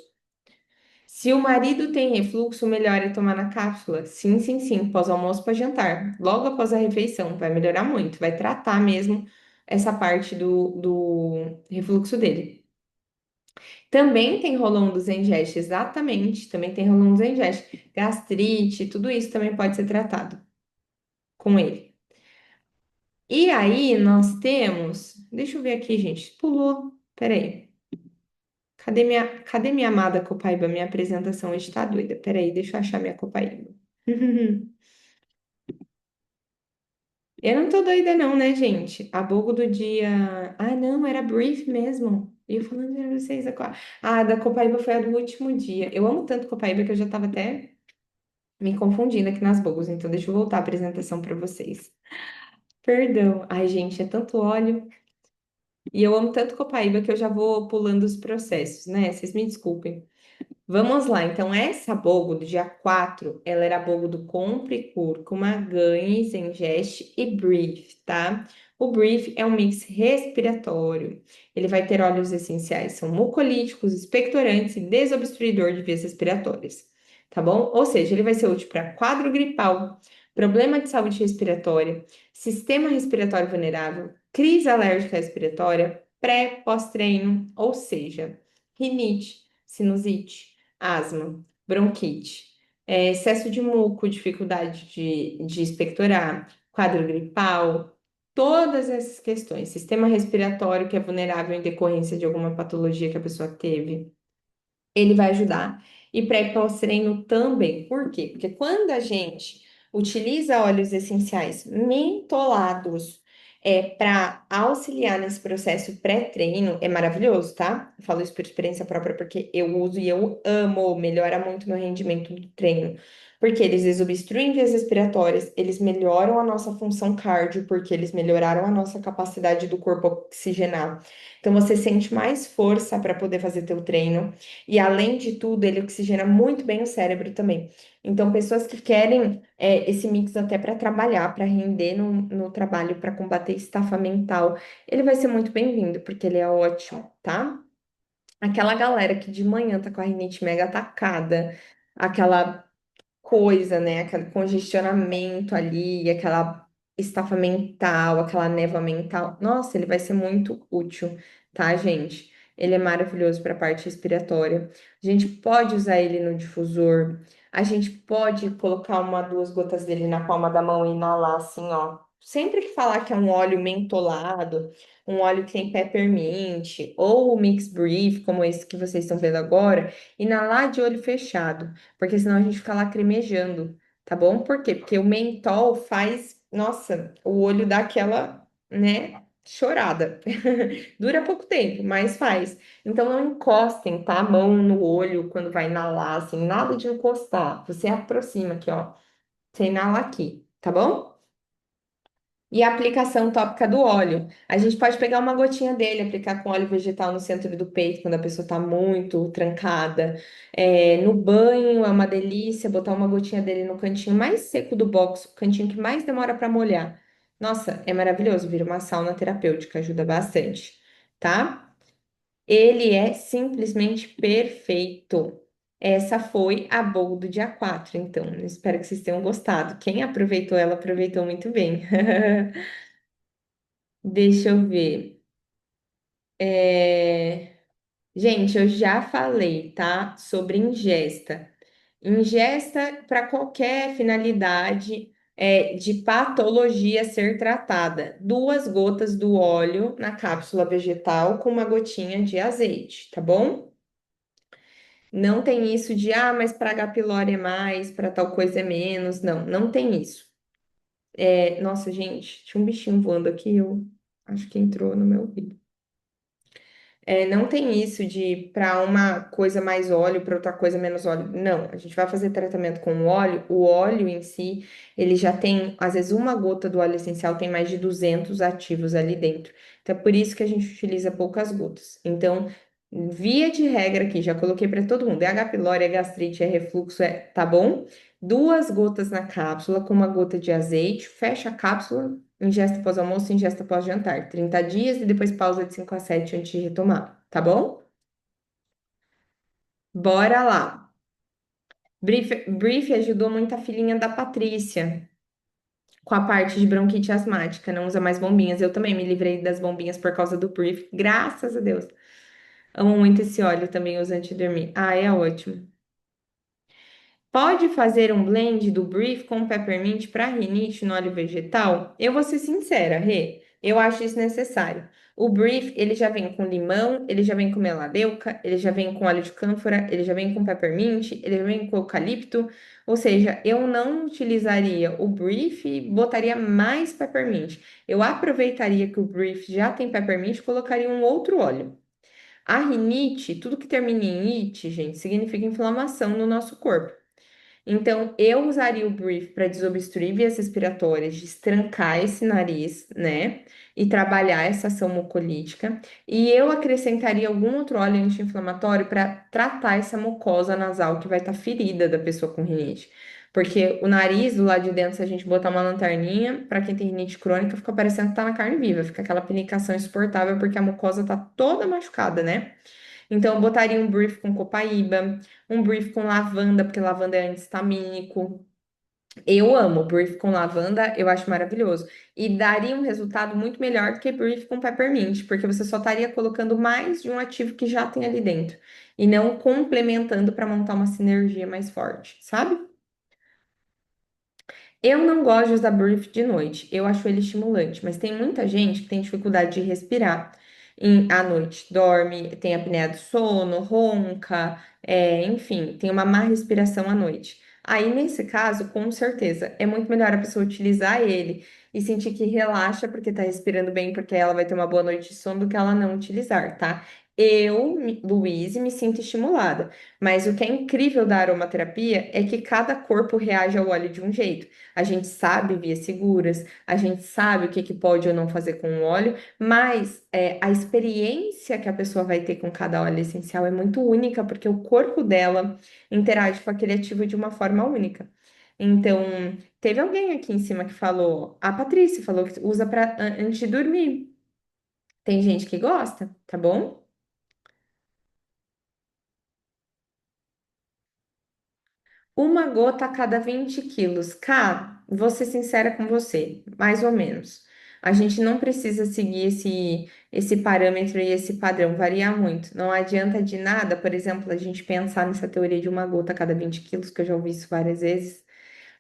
Se o marido tem refluxo, melhor é tomar na cápsula. Sim, sim, sim, pós-almoço para jantar. Logo após a refeição, vai melhorar muito, vai tratar mesmo essa parte do refluxo dele. Também tem rolão do Zengeste, exatamente, também tem rolão do Zengeste. Gastrite, tudo isso também pode ser tratado com ele. E aí nós temos, deixa eu ver aqui, gente, pulou, peraí. Cadê minha amada Copaíba? Minha apresentação hoje tá doida. Peraí, deixa eu achar minha Copaíba. Eu não tô doida, não, né, gente? A bogo do dia. Ah, não, era brief mesmo. E eu falando pra vocês agora. Ah, a da Copaíba foi a do último dia. Eu amo tanto Copaíba que eu já tava até me confundindo aqui nas bogos. Então, deixa eu voltar a apresentação pra vocês. Perdão. Ai, gente, é tanto óleo. E eu amo tanto Copaíba que eu já vou pulando os processos, né? Vocês me desculpem. Vamos lá, então essa bogo do dia 4, ela era bogo do Compre Cúrcuma, Ganhe, Zengeste e Brief, tá? O Brief é um mix respiratório. Ele vai ter óleos essenciais, são mucolíticos, expectorantes e desobstruidor de vias respiratórias, tá bom? Ou seja, ele vai ser útil para quadro gripal, problema de saúde respiratória, sistema respiratório vulnerável, crise alérgica respiratória, pré, pós-treino, ou seja, rinite, sinusite, asma, bronquite, excesso de muco, dificuldade de expectorar, quadro gripal, todas essas questões. Sistema respiratório que é vulnerável em decorrência de alguma patologia que a pessoa teve, ele vai ajudar. E pré e pós-treino também. Por quê? Porque quando a gente utiliza óleos essenciais mentolados para auxiliar nesse processo pré-treino, é maravilhoso, tá? Eu falo isso por experiência própria porque eu uso e eu amo, melhora muito meu rendimento do treino. Porque eles desobstruem vias respiratórias, eles melhoram a nossa função cardio, porque eles melhoraram a nossa capacidade do corpo oxigenar. Então você sente mais força para poder fazer teu treino. E além de tudo, ele oxigena muito bem o cérebro também. Então, pessoas que querem esse mix até para trabalhar, para render no trabalho, para combater estafa mental, ele vai ser muito bem-vindo, porque ele é ótimo, tá? Aquela galera que de manhã tá com a rinite mega atacada, aquela coisa, né? Aquele congestionamento ali, aquela estafa mental, aquela névoa mental. Nossa, ele vai ser muito útil, tá, gente? Ele é maravilhoso para a parte respiratória. A gente pode usar ele no difusor. A gente pode colocar uma, duas gotas dele na palma da mão e inalar assim, ó. Sempre que falar que é um óleo mentolado, um óleo que tem peppermint, ou o mix brief, como esse que vocês estão vendo agora, inalar de olho fechado porque senão a gente fica lacrimejando, tá bom? Por quê? Porque o mentol faz, nossa, o olho dá aquela, né, chorada. Dura pouco tempo, mas faz. Então não encostem, tá? A mão no olho quando vai inalar, assim, nada de encostar. Você aproxima aqui, ó. Você inala aqui, tá bom? E a aplicação tópica do óleo. A gente pode pegar uma gotinha dele, aplicar com óleo vegetal no centro do peito, quando a pessoa está muito trancada. No banho é uma delícia, botar uma gotinha dele no cantinho mais seco do box, o cantinho que mais demora para molhar. Nossa, é maravilhoso, vira uma sauna terapêutica, ajuda bastante, tá? Ele é simplesmente perfeito. Essa foi a bowl do dia 4. Então. Espero que vocês tenham gostado. Quem aproveitou ela aproveitou muito bem. Deixa eu ver. É, Gente, eu já falei, tá? Sobre ingesta. Ingesta para qualquer finalidade de patologia ser tratada. 2 gotas do óleo na cápsula vegetal com uma gotinha de azeite, tá bom? Não tem isso de, mas para H. pylori é mais, para tal coisa é menos. Não, não tem isso. Nossa, gente, tinha um bichinho voando aqui, eu acho que entrou no meu ouvido. Não tem isso de para uma coisa mais óleo, para outra coisa menos óleo. Não, a gente vai fazer tratamento com o óleo em si, ele já tem, às vezes, uma gota do óleo essencial tem mais de 200 ativos ali dentro. Então, é por isso que a gente utiliza poucas gotas. Então, via de regra aqui, já coloquei para todo mundo: é H. pylori, é gastrite, é refluxo, tá bom? 2 gotas na cápsula com uma gota de azeite, fecha a cápsula. Ingesta pós-almoço, ingesta pós-jantar. 30 dias e depois pausa de 5 a 7 antes de retomar, tá bom? Bora lá. Brief ajudou muito a filhinha da Patrícia com a parte de bronquite asmática. Não usa mais bombinhas. Eu também me livrei das bombinhas por causa do Brief. Graças a Deus. Amo muito esse óleo, também uso antes de dormir. É ótimo. Pode fazer um blend do Brief com peppermint para rinite no óleo vegetal? Eu vou ser sincera, Rê, eu acho isso necessário. O Brief, ele já vem com limão, ele já vem com melaleuca, ele já vem com óleo de cânfora, ele já vem com peppermint, ele já vem com eucalipto. Ou seja, eu não utilizaria o Brief e botaria mais peppermint. Eu aproveitaria que o Brief já tem peppermint e colocaria um outro óleo. A rinite, tudo que termina em ite, gente, significa inflamação no nosso corpo. Então, eu usaria o Brief para desobstruir vias respiratórias, destrancar esse nariz, né? E trabalhar essa ação mucolítica. E eu acrescentaria algum outro óleo anti-inflamatório para tratar essa mucosa nasal que vai estar ferida da pessoa com rinite. Porque o nariz, do lado de dentro, se a gente botar uma lanterninha, para quem tem rinite crônica, fica parecendo que tá na carne viva, fica aquela pinicação insuportável, porque a mucosa tá toda machucada, né? Então, eu botaria um brief com copaíba, um brief com lavanda, porque lavanda é anti-histamínico. Eu amo brief com lavanda, eu acho maravilhoso. E daria um resultado muito melhor do que brief com peppermint, porque você só estaria colocando mais de um ativo que já tem ali dentro, e não complementando para montar uma sinergia mais forte, sabe? Eu não gosto de usar brief de noite, eu acho ele estimulante, mas tem muita gente que tem dificuldade de respirar à noite, dorme, tem apneia do sono, ronca, enfim, tem uma má respiração à noite. Aí, nesse caso, com certeza, é muito melhor a pessoa utilizar ele e sentir que relaxa porque tá respirando bem, porque ela vai ter uma boa noite de sono, do que ela não utilizar, tá? Luíse, me sinto estimulada, mas o que é incrível da aromaterapia é que cada corpo reage ao óleo de um jeito. A gente sabe vias seguras, a gente sabe o que pode ou não fazer com o óleo, mas a experiência que a pessoa vai ter com cada óleo essencial é muito única, porque o corpo dela interage com aquele ativo de uma forma única. Então, teve alguém aqui em cima que falou, a Patrícia falou que usa para antes de dormir. Tem gente que gosta, tá bom? Uma gota a cada 20 quilos. Cá, vou ser sincera com você, mais ou menos. A gente não precisa seguir esse parâmetro e esse padrão, varia muito. Não adianta de nada, por exemplo, a gente pensar nessa teoria de uma gota a cada 20 quilos, que eu já ouvi isso várias vezes.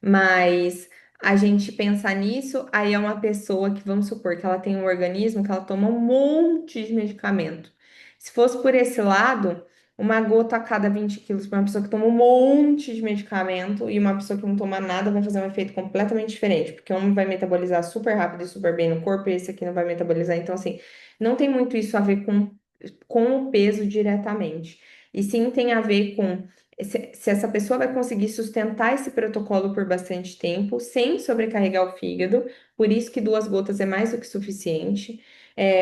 Mas a gente pensar nisso, aí é uma pessoa que, vamos supor, que ela tem um organismo que ela toma um monte de medicamento. Se fosse por esse lado, uma gota a cada 20 quilos para uma pessoa que toma um monte de medicamento e uma pessoa que não toma nada vai fazer um efeito completamente diferente, porque um vai metabolizar super rápido e super bem no corpo, e esse aqui não vai metabolizar. Então, assim, não tem muito isso a ver com o peso diretamente. E sim tem a ver com se essa pessoa vai conseguir sustentar esse protocolo por bastante tempo, sem sobrecarregar o fígado, por isso que 2 gotas é mais do que suficiente,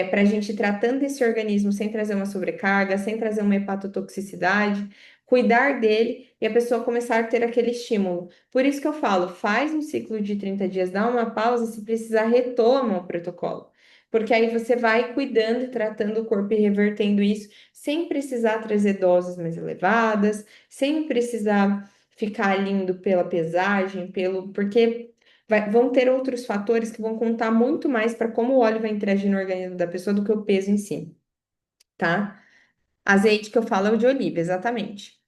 para a gente ir tratando esse organismo sem trazer uma sobrecarga, sem trazer uma hepatotoxicidade, cuidar dele e a pessoa começar a ter aquele estímulo. Por isso que eu falo, faz um ciclo de 30 dias, dá uma pausa, se precisar, retoma o protocolo. Porque aí você vai cuidando e tratando o corpo e revertendo isso, sem precisar trazer doses mais elevadas, sem precisar ficar indo pela pesagem, porque vão ter outros fatores que vão contar muito mais para como o óleo vai interagir no organismo da pessoa do que o peso em si, tá? Azeite que eu falo é o de oliva, exatamente.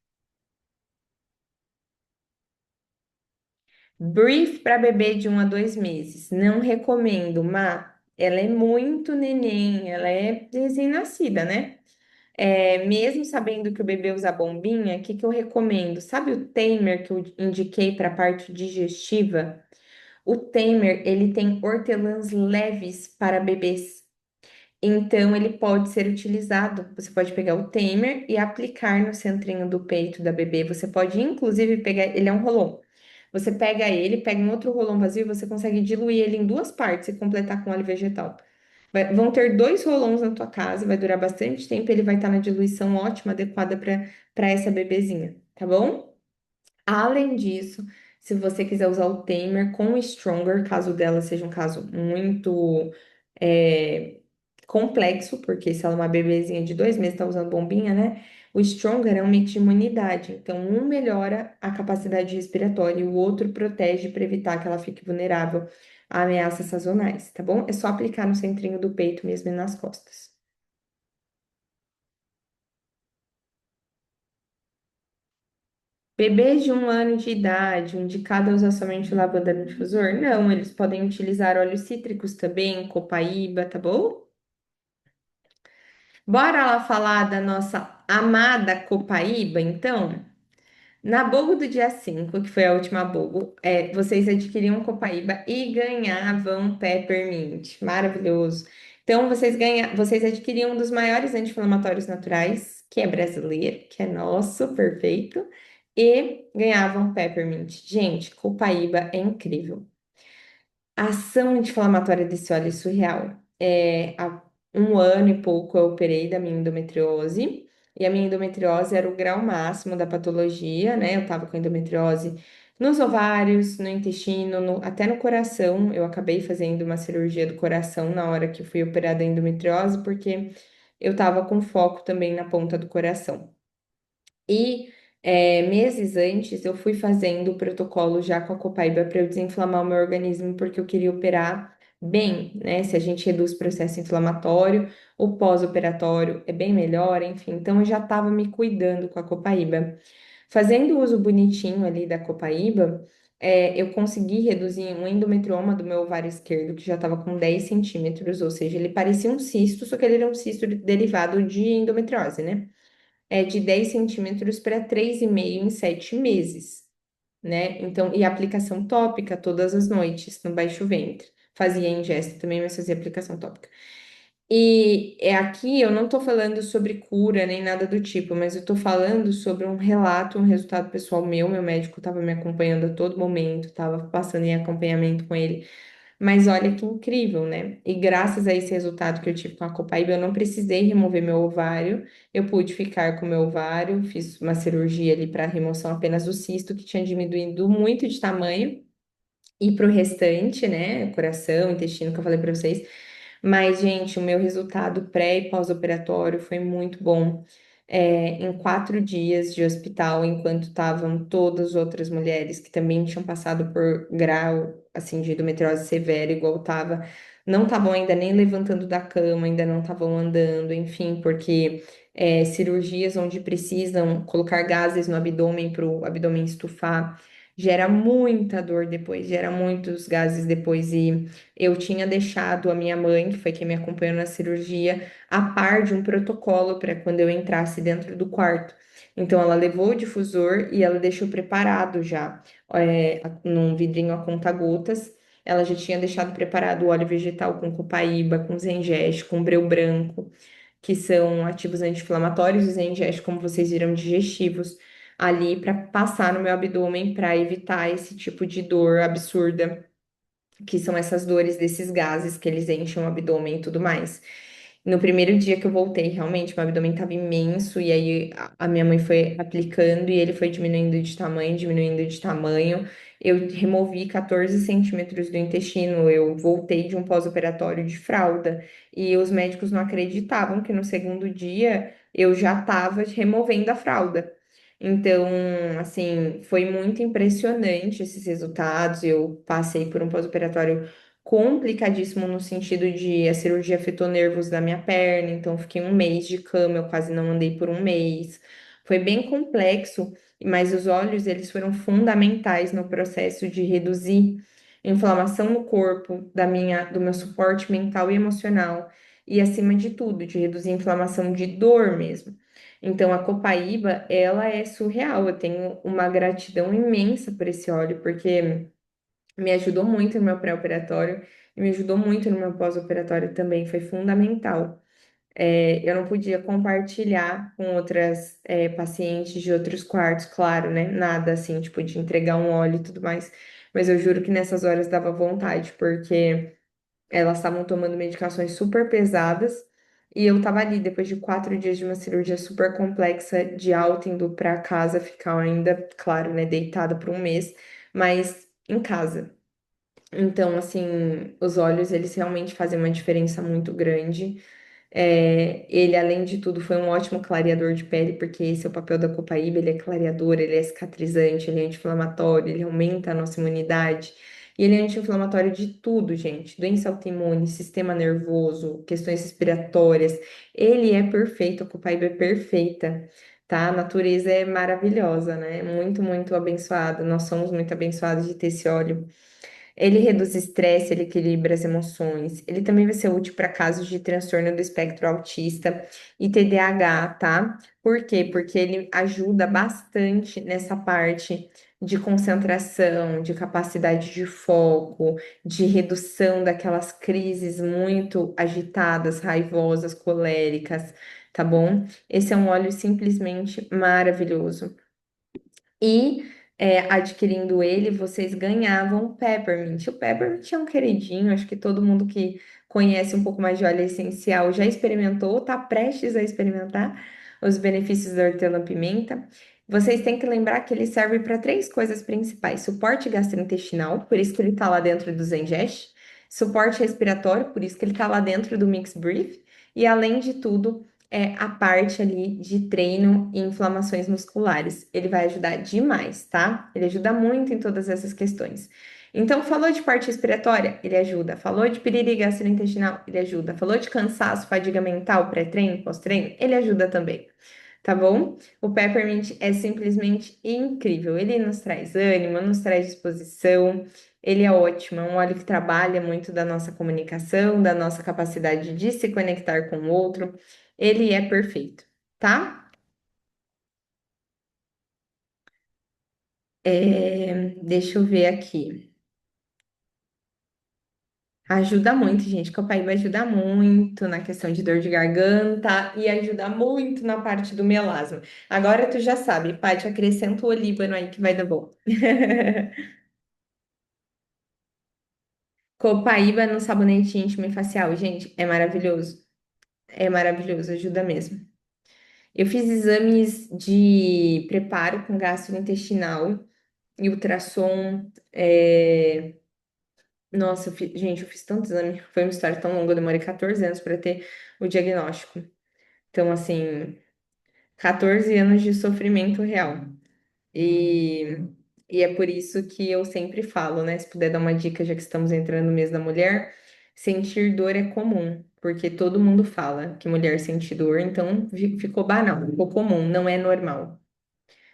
Brief para bebê de 1 a 2 meses. Não recomendo, Má. Ela é muito neném, ela é recém-nascida, né? Mesmo sabendo que o bebê usa bombinha, o que que eu recomendo? Sabe o Temer que eu indiquei para a parte digestiva? O Temer, ele tem hortelãs leves para bebês. Então, ele pode ser utilizado. Você pode pegar o Temer e aplicar no centrinho do peito da bebê. Você pode, inclusive, pegar. Ele é um rolão. Você pega ele, pega um outro rolão vazio e você consegue diluir ele em 2 partes e completar com óleo vegetal. Vão ter 2 rolões na tua casa, vai durar bastante tempo. Ele vai estar na diluição ótima, adequada para essa bebezinha, tá bom? Além disso, se você quiser usar o Tamer com o Stronger, caso dela seja um caso muito é, complexo, porque se ela é uma bebezinha de 2 meses, tá usando bombinha, né? O Stronger é um mix de imunidade, então um melhora a capacidade respiratória e o outro protege para evitar que ela fique vulnerável a ameaças sazonais, tá bom? É só aplicar no centrinho do peito mesmo e nas costas. Bebês de 1 ano de idade, indicado a usar somente lavanda no difusor? Não, eles podem utilizar óleos cítricos também, copaíba, tá bom? Bora lá falar da nossa amada copaíba, então? Na BOGO do dia 5, que foi a última BOGO, vocês adquiriam Copaíba e ganhavam Peppermint. Maravilhoso. Então, vocês adquiriam um dos maiores anti-inflamatórios naturais, que é brasileiro, que é nosso, perfeito, e ganhavam Peppermint. Gente, Copaíba é incrível. A ação anti-inflamatória desse óleo é surreal. Há 1 ano e pouco eu operei da minha endometriose, e a minha endometriose era o grau máximo da patologia, né? Eu tava com endometriose nos ovários, no intestino, até no coração. Eu acabei fazendo uma cirurgia do coração na hora que eu fui operada da endometriose, porque eu tava com foco também na ponta do coração. E meses antes eu fui fazendo o protocolo já com a Copaíba para eu desinflamar o meu organismo, porque eu queria operar bem, né? Se a gente reduz o processo inflamatório, o pós-operatório é bem melhor, enfim. Então eu já estava me cuidando com a Copaíba. Fazendo o uso bonitinho ali da Copaíba, eu consegui reduzir um endometrioma do meu ovário esquerdo, que já estava com 10 centímetros, ou seja, ele parecia um cisto, só que ele era um cisto derivado de endometriose, né? De 10 centímetros para 3,5 em 7 meses, né? Então, e aplicação tópica todas as noites no baixo ventre. Fazia ingesta também, mas fazia aplicação tópica. E aqui eu não tô falando sobre cura nem nada do tipo, mas eu tô falando sobre um relato, um resultado pessoal meu. Meu médico estava me acompanhando a todo momento, estava passando em acompanhamento com ele. Mas olha que incrível, né? E graças a esse resultado que eu tive com a Copaíba, eu não precisei remover meu ovário, eu pude ficar com meu ovário, fiz uma cirurgia ali para remoção apenas do cisto, que tinha diminuído muito de tamanho, e para o restante, né? Coração, intestino, que eu falei para vocês. Mas, gente, o meu resultado pré e pós-operatório foi muito bom. Em 4 dias de hospital, enquanto estavam todas as outras mulheres que também tinham passado por grau, assim, de endometriose severa, igual estava, não estavam ainda nem levantando da cama, ainda não estavam andando, enfim, porque cirurgias onde precisam colocar gases no abdômen para o abdômen estufar, gera muita dor depois, gera muitos gases depois, e eu tinha deixado a minha mãe, que foi quem me acompanhou na cirurgia, a par de um protocolo para quando eu entrasse dentro do quarto. Então, ela levou o difusor e ela deixou preparado já, num vidrinho a conta-gotas. Ela já tinha deixado preparado o óleo vegetal com copaíba, com zengeste, com breu branco, que são ativos anti-inflamatórios, e zengeste, como vocês viram, digestivos. ali para passar no meu abdômen para evitar esse tipo de dor absurda, que são essas dores desses gases que eles enchem o abdômen e tudo mais. No primeiro dia que eu voltei, realmente, meu abdômen estava imenso, e aí a minha mãe foi aplicando e ele foi diminuindo de tamanho, diminuindo de tamanho. Eu removi 14 centímetros do intestino, eu voltei de um pós-operatório de fralda, e os médicos não acreditavam que no segundo dia eu já estava removendo a fralda. Então, assim, foi muito impressionante esses resultados. Eu passei por um pós-operatório complicadíssimo no sentido de a cirurgia afetou nervos da minha perna, então fiquei um mês de cama, eu quase não andei por um mês. Foi bem complexo, mas os óleos eles foram fundamentais no processo de reduzir inflamação no corpo, do meu suporte mental e emocional, e acima de tudo, de reduzir inflamação de dor mesmo. Então, a copaíba, ela é surreal. Eu tenho uma gratidão imensa por esse óleo, porque me ajudou muito no meu pré-operatório e me ajudou muito no meu pós-operatório também, foi fundamental. Eu não podia compartilhar com outras pacientes de outros quartos, claro, né? Nada assim, tipo, de entregar um óleo e tudo mais. Mas eu juro que nessas horas dava vontade, porque elas estavam tomando medicações super pesadas e eu tava ali depois de 4 dias de uma cirurgia super complexa de alta, indo pra casa, ficar ainda, claro, né, deitada por um mês, mas em casa. Então, assim, os olhos, eles realmente fazem uma diferença muito grande. Ele, além de tudo, foi um ótimo clareador de pele, porque esse é o papel da copaíba, ele é clareador, ele é cicatrizante, ele é anti-inflamatório, ele aumenta a nossa imunidade. E ele é anti-inflamatório de tudo, gente. Doença autoimune, sistema nervoso, questões respiratórias. Ele é perfeito, a copaíba é perfeita, tá? A natureza é maravilhosa, né? Muito, muito abençoada. Nós somos muito abençoados de ter esse óleo. Ele reduz estresse, ele equilibra as emoções. Ele também vai ser útil para casos de transtorno do espectro autista e TDAH, tá? Por quê? Porque ele ajuda bastante nessa parte de concentração, de capacidade de foco, de redução daquelas crises muito agitadas, raivosas, coléricas, tá bom? Esse é um óleo simplesmente maravilhoso. E adquirindo ele, vocês ganhavam o Peppermint. O Peppermint é um queridinho, acho que todo mundo que conhece um pouco mais de óleo essencial já experimentou, ou está prestes a experimentar os benefícios da hortelã-pimenta. Vocês têm que lembrar que ele serve para três coisas principais: suporte gastrointestinal, por isso que ele está lá dentro do Zengest, suporte respiratório, por isso que ele está lá dentro do Mix Brief, e além de tudo a parte ali de treino e inflamações musculares. Ele vai ajudar demais, tá? Ele ajuda muito em todas essas questões. Então, falou de parte respiratória? Ele ajuda. Falou de piriri gastrointestinal? Ele ajuda. Falou de cansaço, fadiga mental, pré-treino, pós-treino? Ele ajuda também. Tá bom? O Peppermint é simplesmente incrível. Ele nos traz ânimo, nos traz disposição. Ele é ótimo, é um óleo que trabalha muito da nossa comunicação, da nossa capacidade de se conectar com o outro. Ele é perfeito, tá? Deixa eu ver aqui. Ajuda muito, gente. Copaíba ajuda muito na questão de dor de garganta e ajuda muito na parte do melasma. Agora tu já sabe, Paty, acrescenta o olíbano aí que vai dar bom. Copaíba no sabonete íntimo e facial, gente, é maravilhoso. É maravilhoso, ajuda mesmo. Eu fiz exames de preparo com gastrointestinal e ultrassom. Nossa, gente, eu fiz tanto exame, foi uma história tão longa, eu demorei 14 anos para ter o diagnóstico. Então, assim, 14 anos de sofrimento real. E, e é por isso que eu sempre falo, né? Se puder dar uma dica, já que estamos entrando no mês da mulher, sentir dor é comum, porque todo mundo fala que mulher sente dor, então ficou banal, ficou comum, não é normal.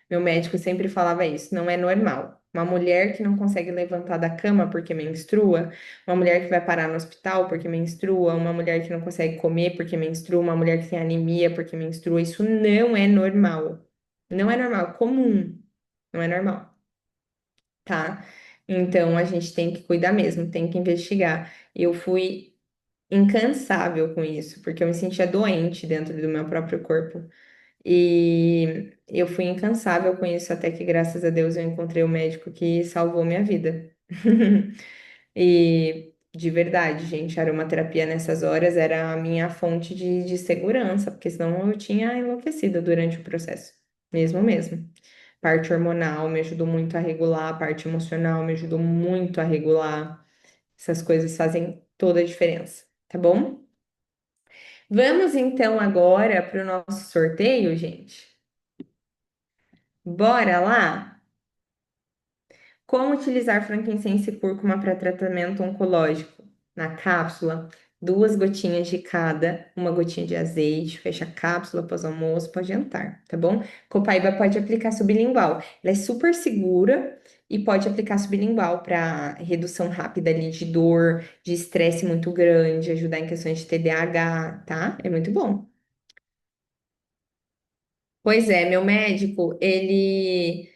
Meu médico sempre falava isso, não é normal. Uma mulher que não consegue levantar da cama porque menstrua, uma mulher que vai parar no hospital porque menstrua, uma mulher que não consegue comer porque menstrua, uma mulher que tem anemia porque menstrua, isso não é normal. Não é normal, é comum, não é normal, tá? Então a gente tem que cuidar mesmo, tem que investigar. Eu fui incansável com isso, porque eu me sentia doente dentro do meu próprio corpo. E eu fui incansável com isso, até que, graças a Deus, eu encontrei o médico que salvou minha vida. E de verdade, gente, a aromaterapia nessas horas era a minha fonte de segurança, porque senão eu tinha enlouquecido durante o processo. Mesmo, mesmo. Parte hormonal me ajudou muito a regular, a parte emocional me ajudou muito a regular. Essas coisas fazem toda a diferença, tá bom? Vamos então agora para o nosso sorteio, gente. Bora lá? Como utilizar frankincense e cúrcuma para tratamento oncológico? Na cápsula, 2 gotinhas de cada, 1 gotinha de azeite, fecha a cápsula após o almoço, pode jantar, tá bom? Copaíba pode aplicar sublingual. Ela é super segura e pode aplicar sublingual para redução rápida ali de dor, de estresse muito grande, ajudar em questões de TDAH, tá? É muito bom. Pois é, meu médico, ele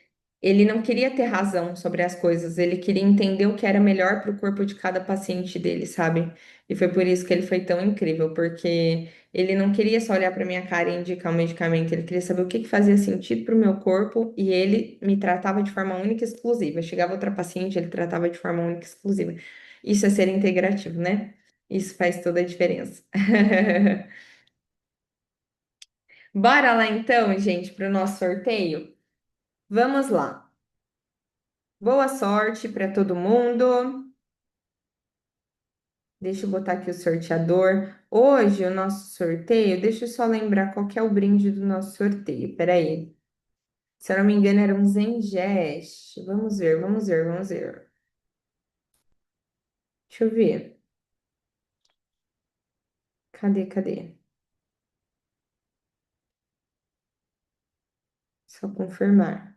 não queria ter razão sobre as coisas, ele queria entender o que era melhor para o corpo de cada paciente dele, sabe? E foi por isso que ele foi tão incrível, porque ele não queria só olhar para minha cara e indicar um medicamento, ele queria saber o que que fazia sentido para o meu corpo e ele me tratava de forma única e exclusiva. Chegava outra paciente, ele tratava de forma única e exclusiva. Isso é ser integrativo, né? Isso faz toda a diferença. Bora lá então, gente, para o nosso sorteio? Vamos lá. Boa sorte para todo mundo. Deixa eu botar aqui o sorteador. Hoje, o nosso sorteio, deixa eu só lembrar qual que é o brinde do nosso sorteio. Peraí. Se eu não me engano, era um Zengest. Vamos ver, vamos ver, vamos ver. Deixa eu ver. Cadê, cadê? Só confirmar.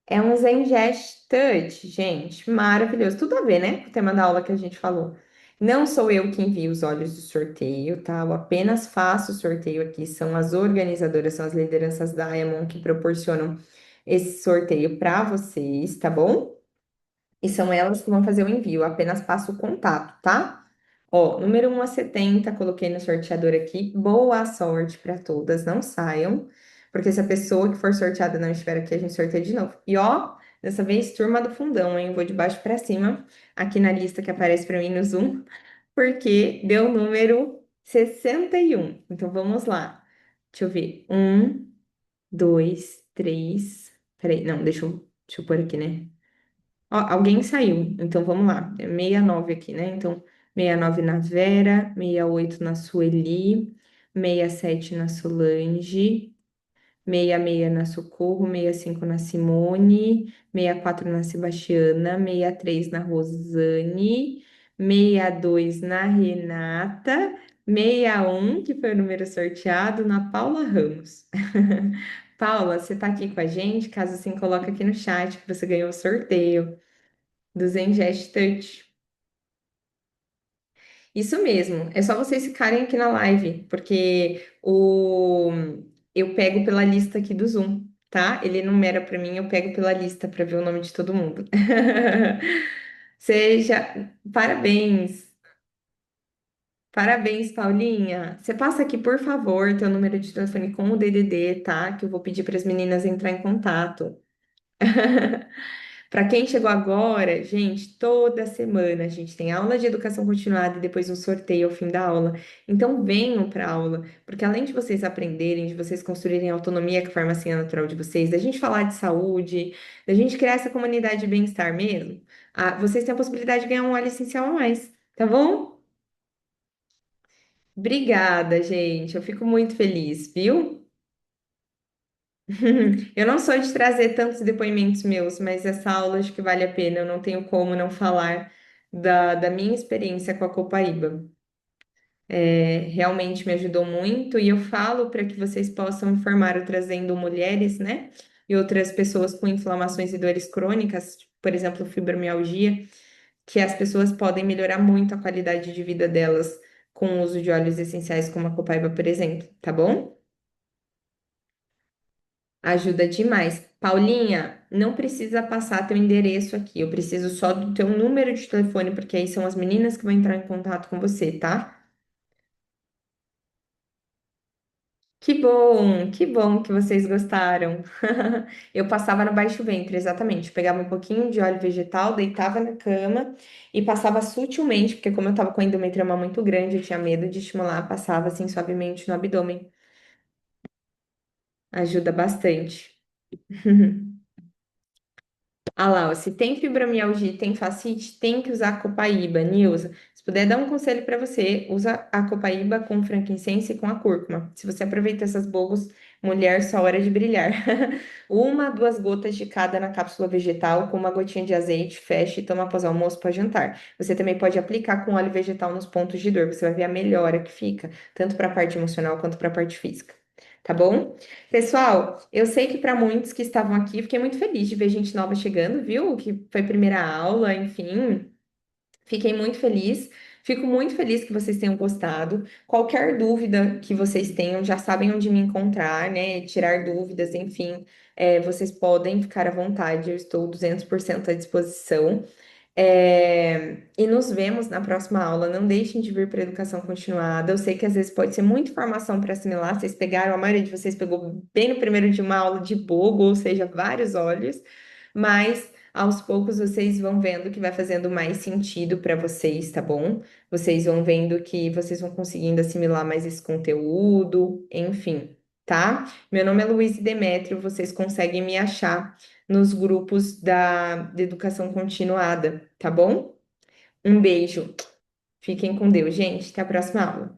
É um Zengest Touch, gente. Maravilhoso. Tudo a ver, né? Com o tema da aula que a gente falou. Não sou eu que envio os olhos do sorteio, tá? Eu apenas faço o sorteio aqui. São as organizadoras, são as lideranças da Diamond que proporcionam esse sorteio para vocês, tá bom? E são elas que vão fazer o envio. Eu apenas passo o contato, tá? Ó, número 1 a 70, coloquei no sorteador aqui. Boa sorte para todas, não saiam, porque se a pessoa que for sorteada não estiver aqui, a gente sorteia de novo. E ó, dessa vez, turma do fundão, hein? Vou de baixo para cima, aqui na lista que aparece para mim no Zoom, porque deu o número 61. Então vamos lá. Deixa eu ver. Um, dois, três. Peraí, não, deixa eu pôr aqui, né? Ó, alguém saiu, então vamos lá. É 69 aqui, né? Então, 69 na Vera, 68 na Sueli, 67 na Solange, 66 na Socorro, 65 na Simone, 64 na Sebastiana, 63 na Rosane, 62 na Renata, 61, que foi o número sorteado, na Paula Ramos. Paula, você tá aqui com a gente? Caso assim, coloca aqui no chat que você ganhou o sorteio do Zengest Touch. Isso mesmo, é só vocês ficarem aqui na live, porque eu pego pela lista aqui do Zoom, tá? Ele numera para mim, eu pego pela lista para ver o nome de todo mundo. Seja, parabéns, parabéns, Paulinha. Você passa aqui, por favor, teu número de telefone com o DDD, tá? Que eu vou pedir para as meninas entrar em contato. Para quem chegou agora, gente, toda semana a gente tem aula de educação continuada e depois um sorteio ao fim da aula. Então venham para a aula, porque além de vocês aprenderem, de vocês construírem a autonomia com a farmácia natural de vocês, da gente falar de saúde, da gente criar essa comunidade de bem-estar mesmo, vocês têm a possibilidade de ganhar um óleo essencial a mais, tá bom? Obrigada, gente. Eu fico muito feliz, viu? Eu não sou de trazer tantos depoimentos meus, mas essa aula acho que vale a pena. Eu não tenho como não falar da minha experiência com a Copaíba. Realmente me ajudou muito e eu falo para que vocês possam informar, eu trazendo mulheres, né? E outras pessoas com inflamações e dores crônicas, por exemplo, fibromialgia, que as pessoas podem melhorar muito a qualidade de vida delas com o uso de óleos essenciais como a Copaíba, por exemplo, tá bom? Ajuda demais. Paulinha, não precisa passar teu endereço aqui. Eu preciso só do teu número de telefone, porque aí são as meninas que vão entrar em contato com você, tá? Que bom que vocês gostaram. Eu passava no baixo ventre, exatamente. Pegava um pouquinho de óleo vegetal, deitava na cama e passava sutilmente, porque como eu tava com a endometrioma muito grande, eu tinha medo de estimular, passava assim suavemente no abdômen. Ajuda bastante. Ah lá, ó, se tem fibromialgia e tem fascite, tem que usar a copaíba, Nilza. Se puder dar um conselho para você, usa a copaíba com frankincense e com a cúrcuma. Se você aproveita essas bobos, mulher, só hora de brilhar. Uma, duas gotas de cada na cápsula vegetal, com uma gotinha de azeite, fecha e toma após o almoço para jantar. Você também pode aplicar com óleo vegetal nos pontos de dor, você vai ver a melhora que fica, tanto para a parte emocional quanto para a parte física. Tá bom? Pessoal, eu sei que para muitos que estavam aqui, fiquei muito feliz de ver gente nova chegando, viu? Que foi primeira aula, enfim. Fiquei muito feliz. Fico muito feliz que vocês tenham gostado. Qualquer dúvida que vocês tenham, já sabem onde me encontrar, né? Tirar dúvidas, enfim, vocês podem ficar à vontade. Eu estou 200% à disposição. E nos vemos na próxima aula. Não deixem de vir para a educação continuada. Eu sei que às vezes pode ser muita informação para assimilar. Vocês pegaram, a maioria de vocês pegou bem no primeiro de uma aula de bobo, ou seja, vários olhos, mas aos poucos vocês vão vendo que vai fazendo mais sentido para vocês, tá bom? Vocês vão vendo que vocês vão conseguindo assimilar mais esse conteúdo, enfim, tá? Meu nome é Luiz Demétrio, vocês conseguem me achar nos grupos de educação continuada, tá bom? Um beijo. Fiquem com Deus, gente. Até a próxima aula.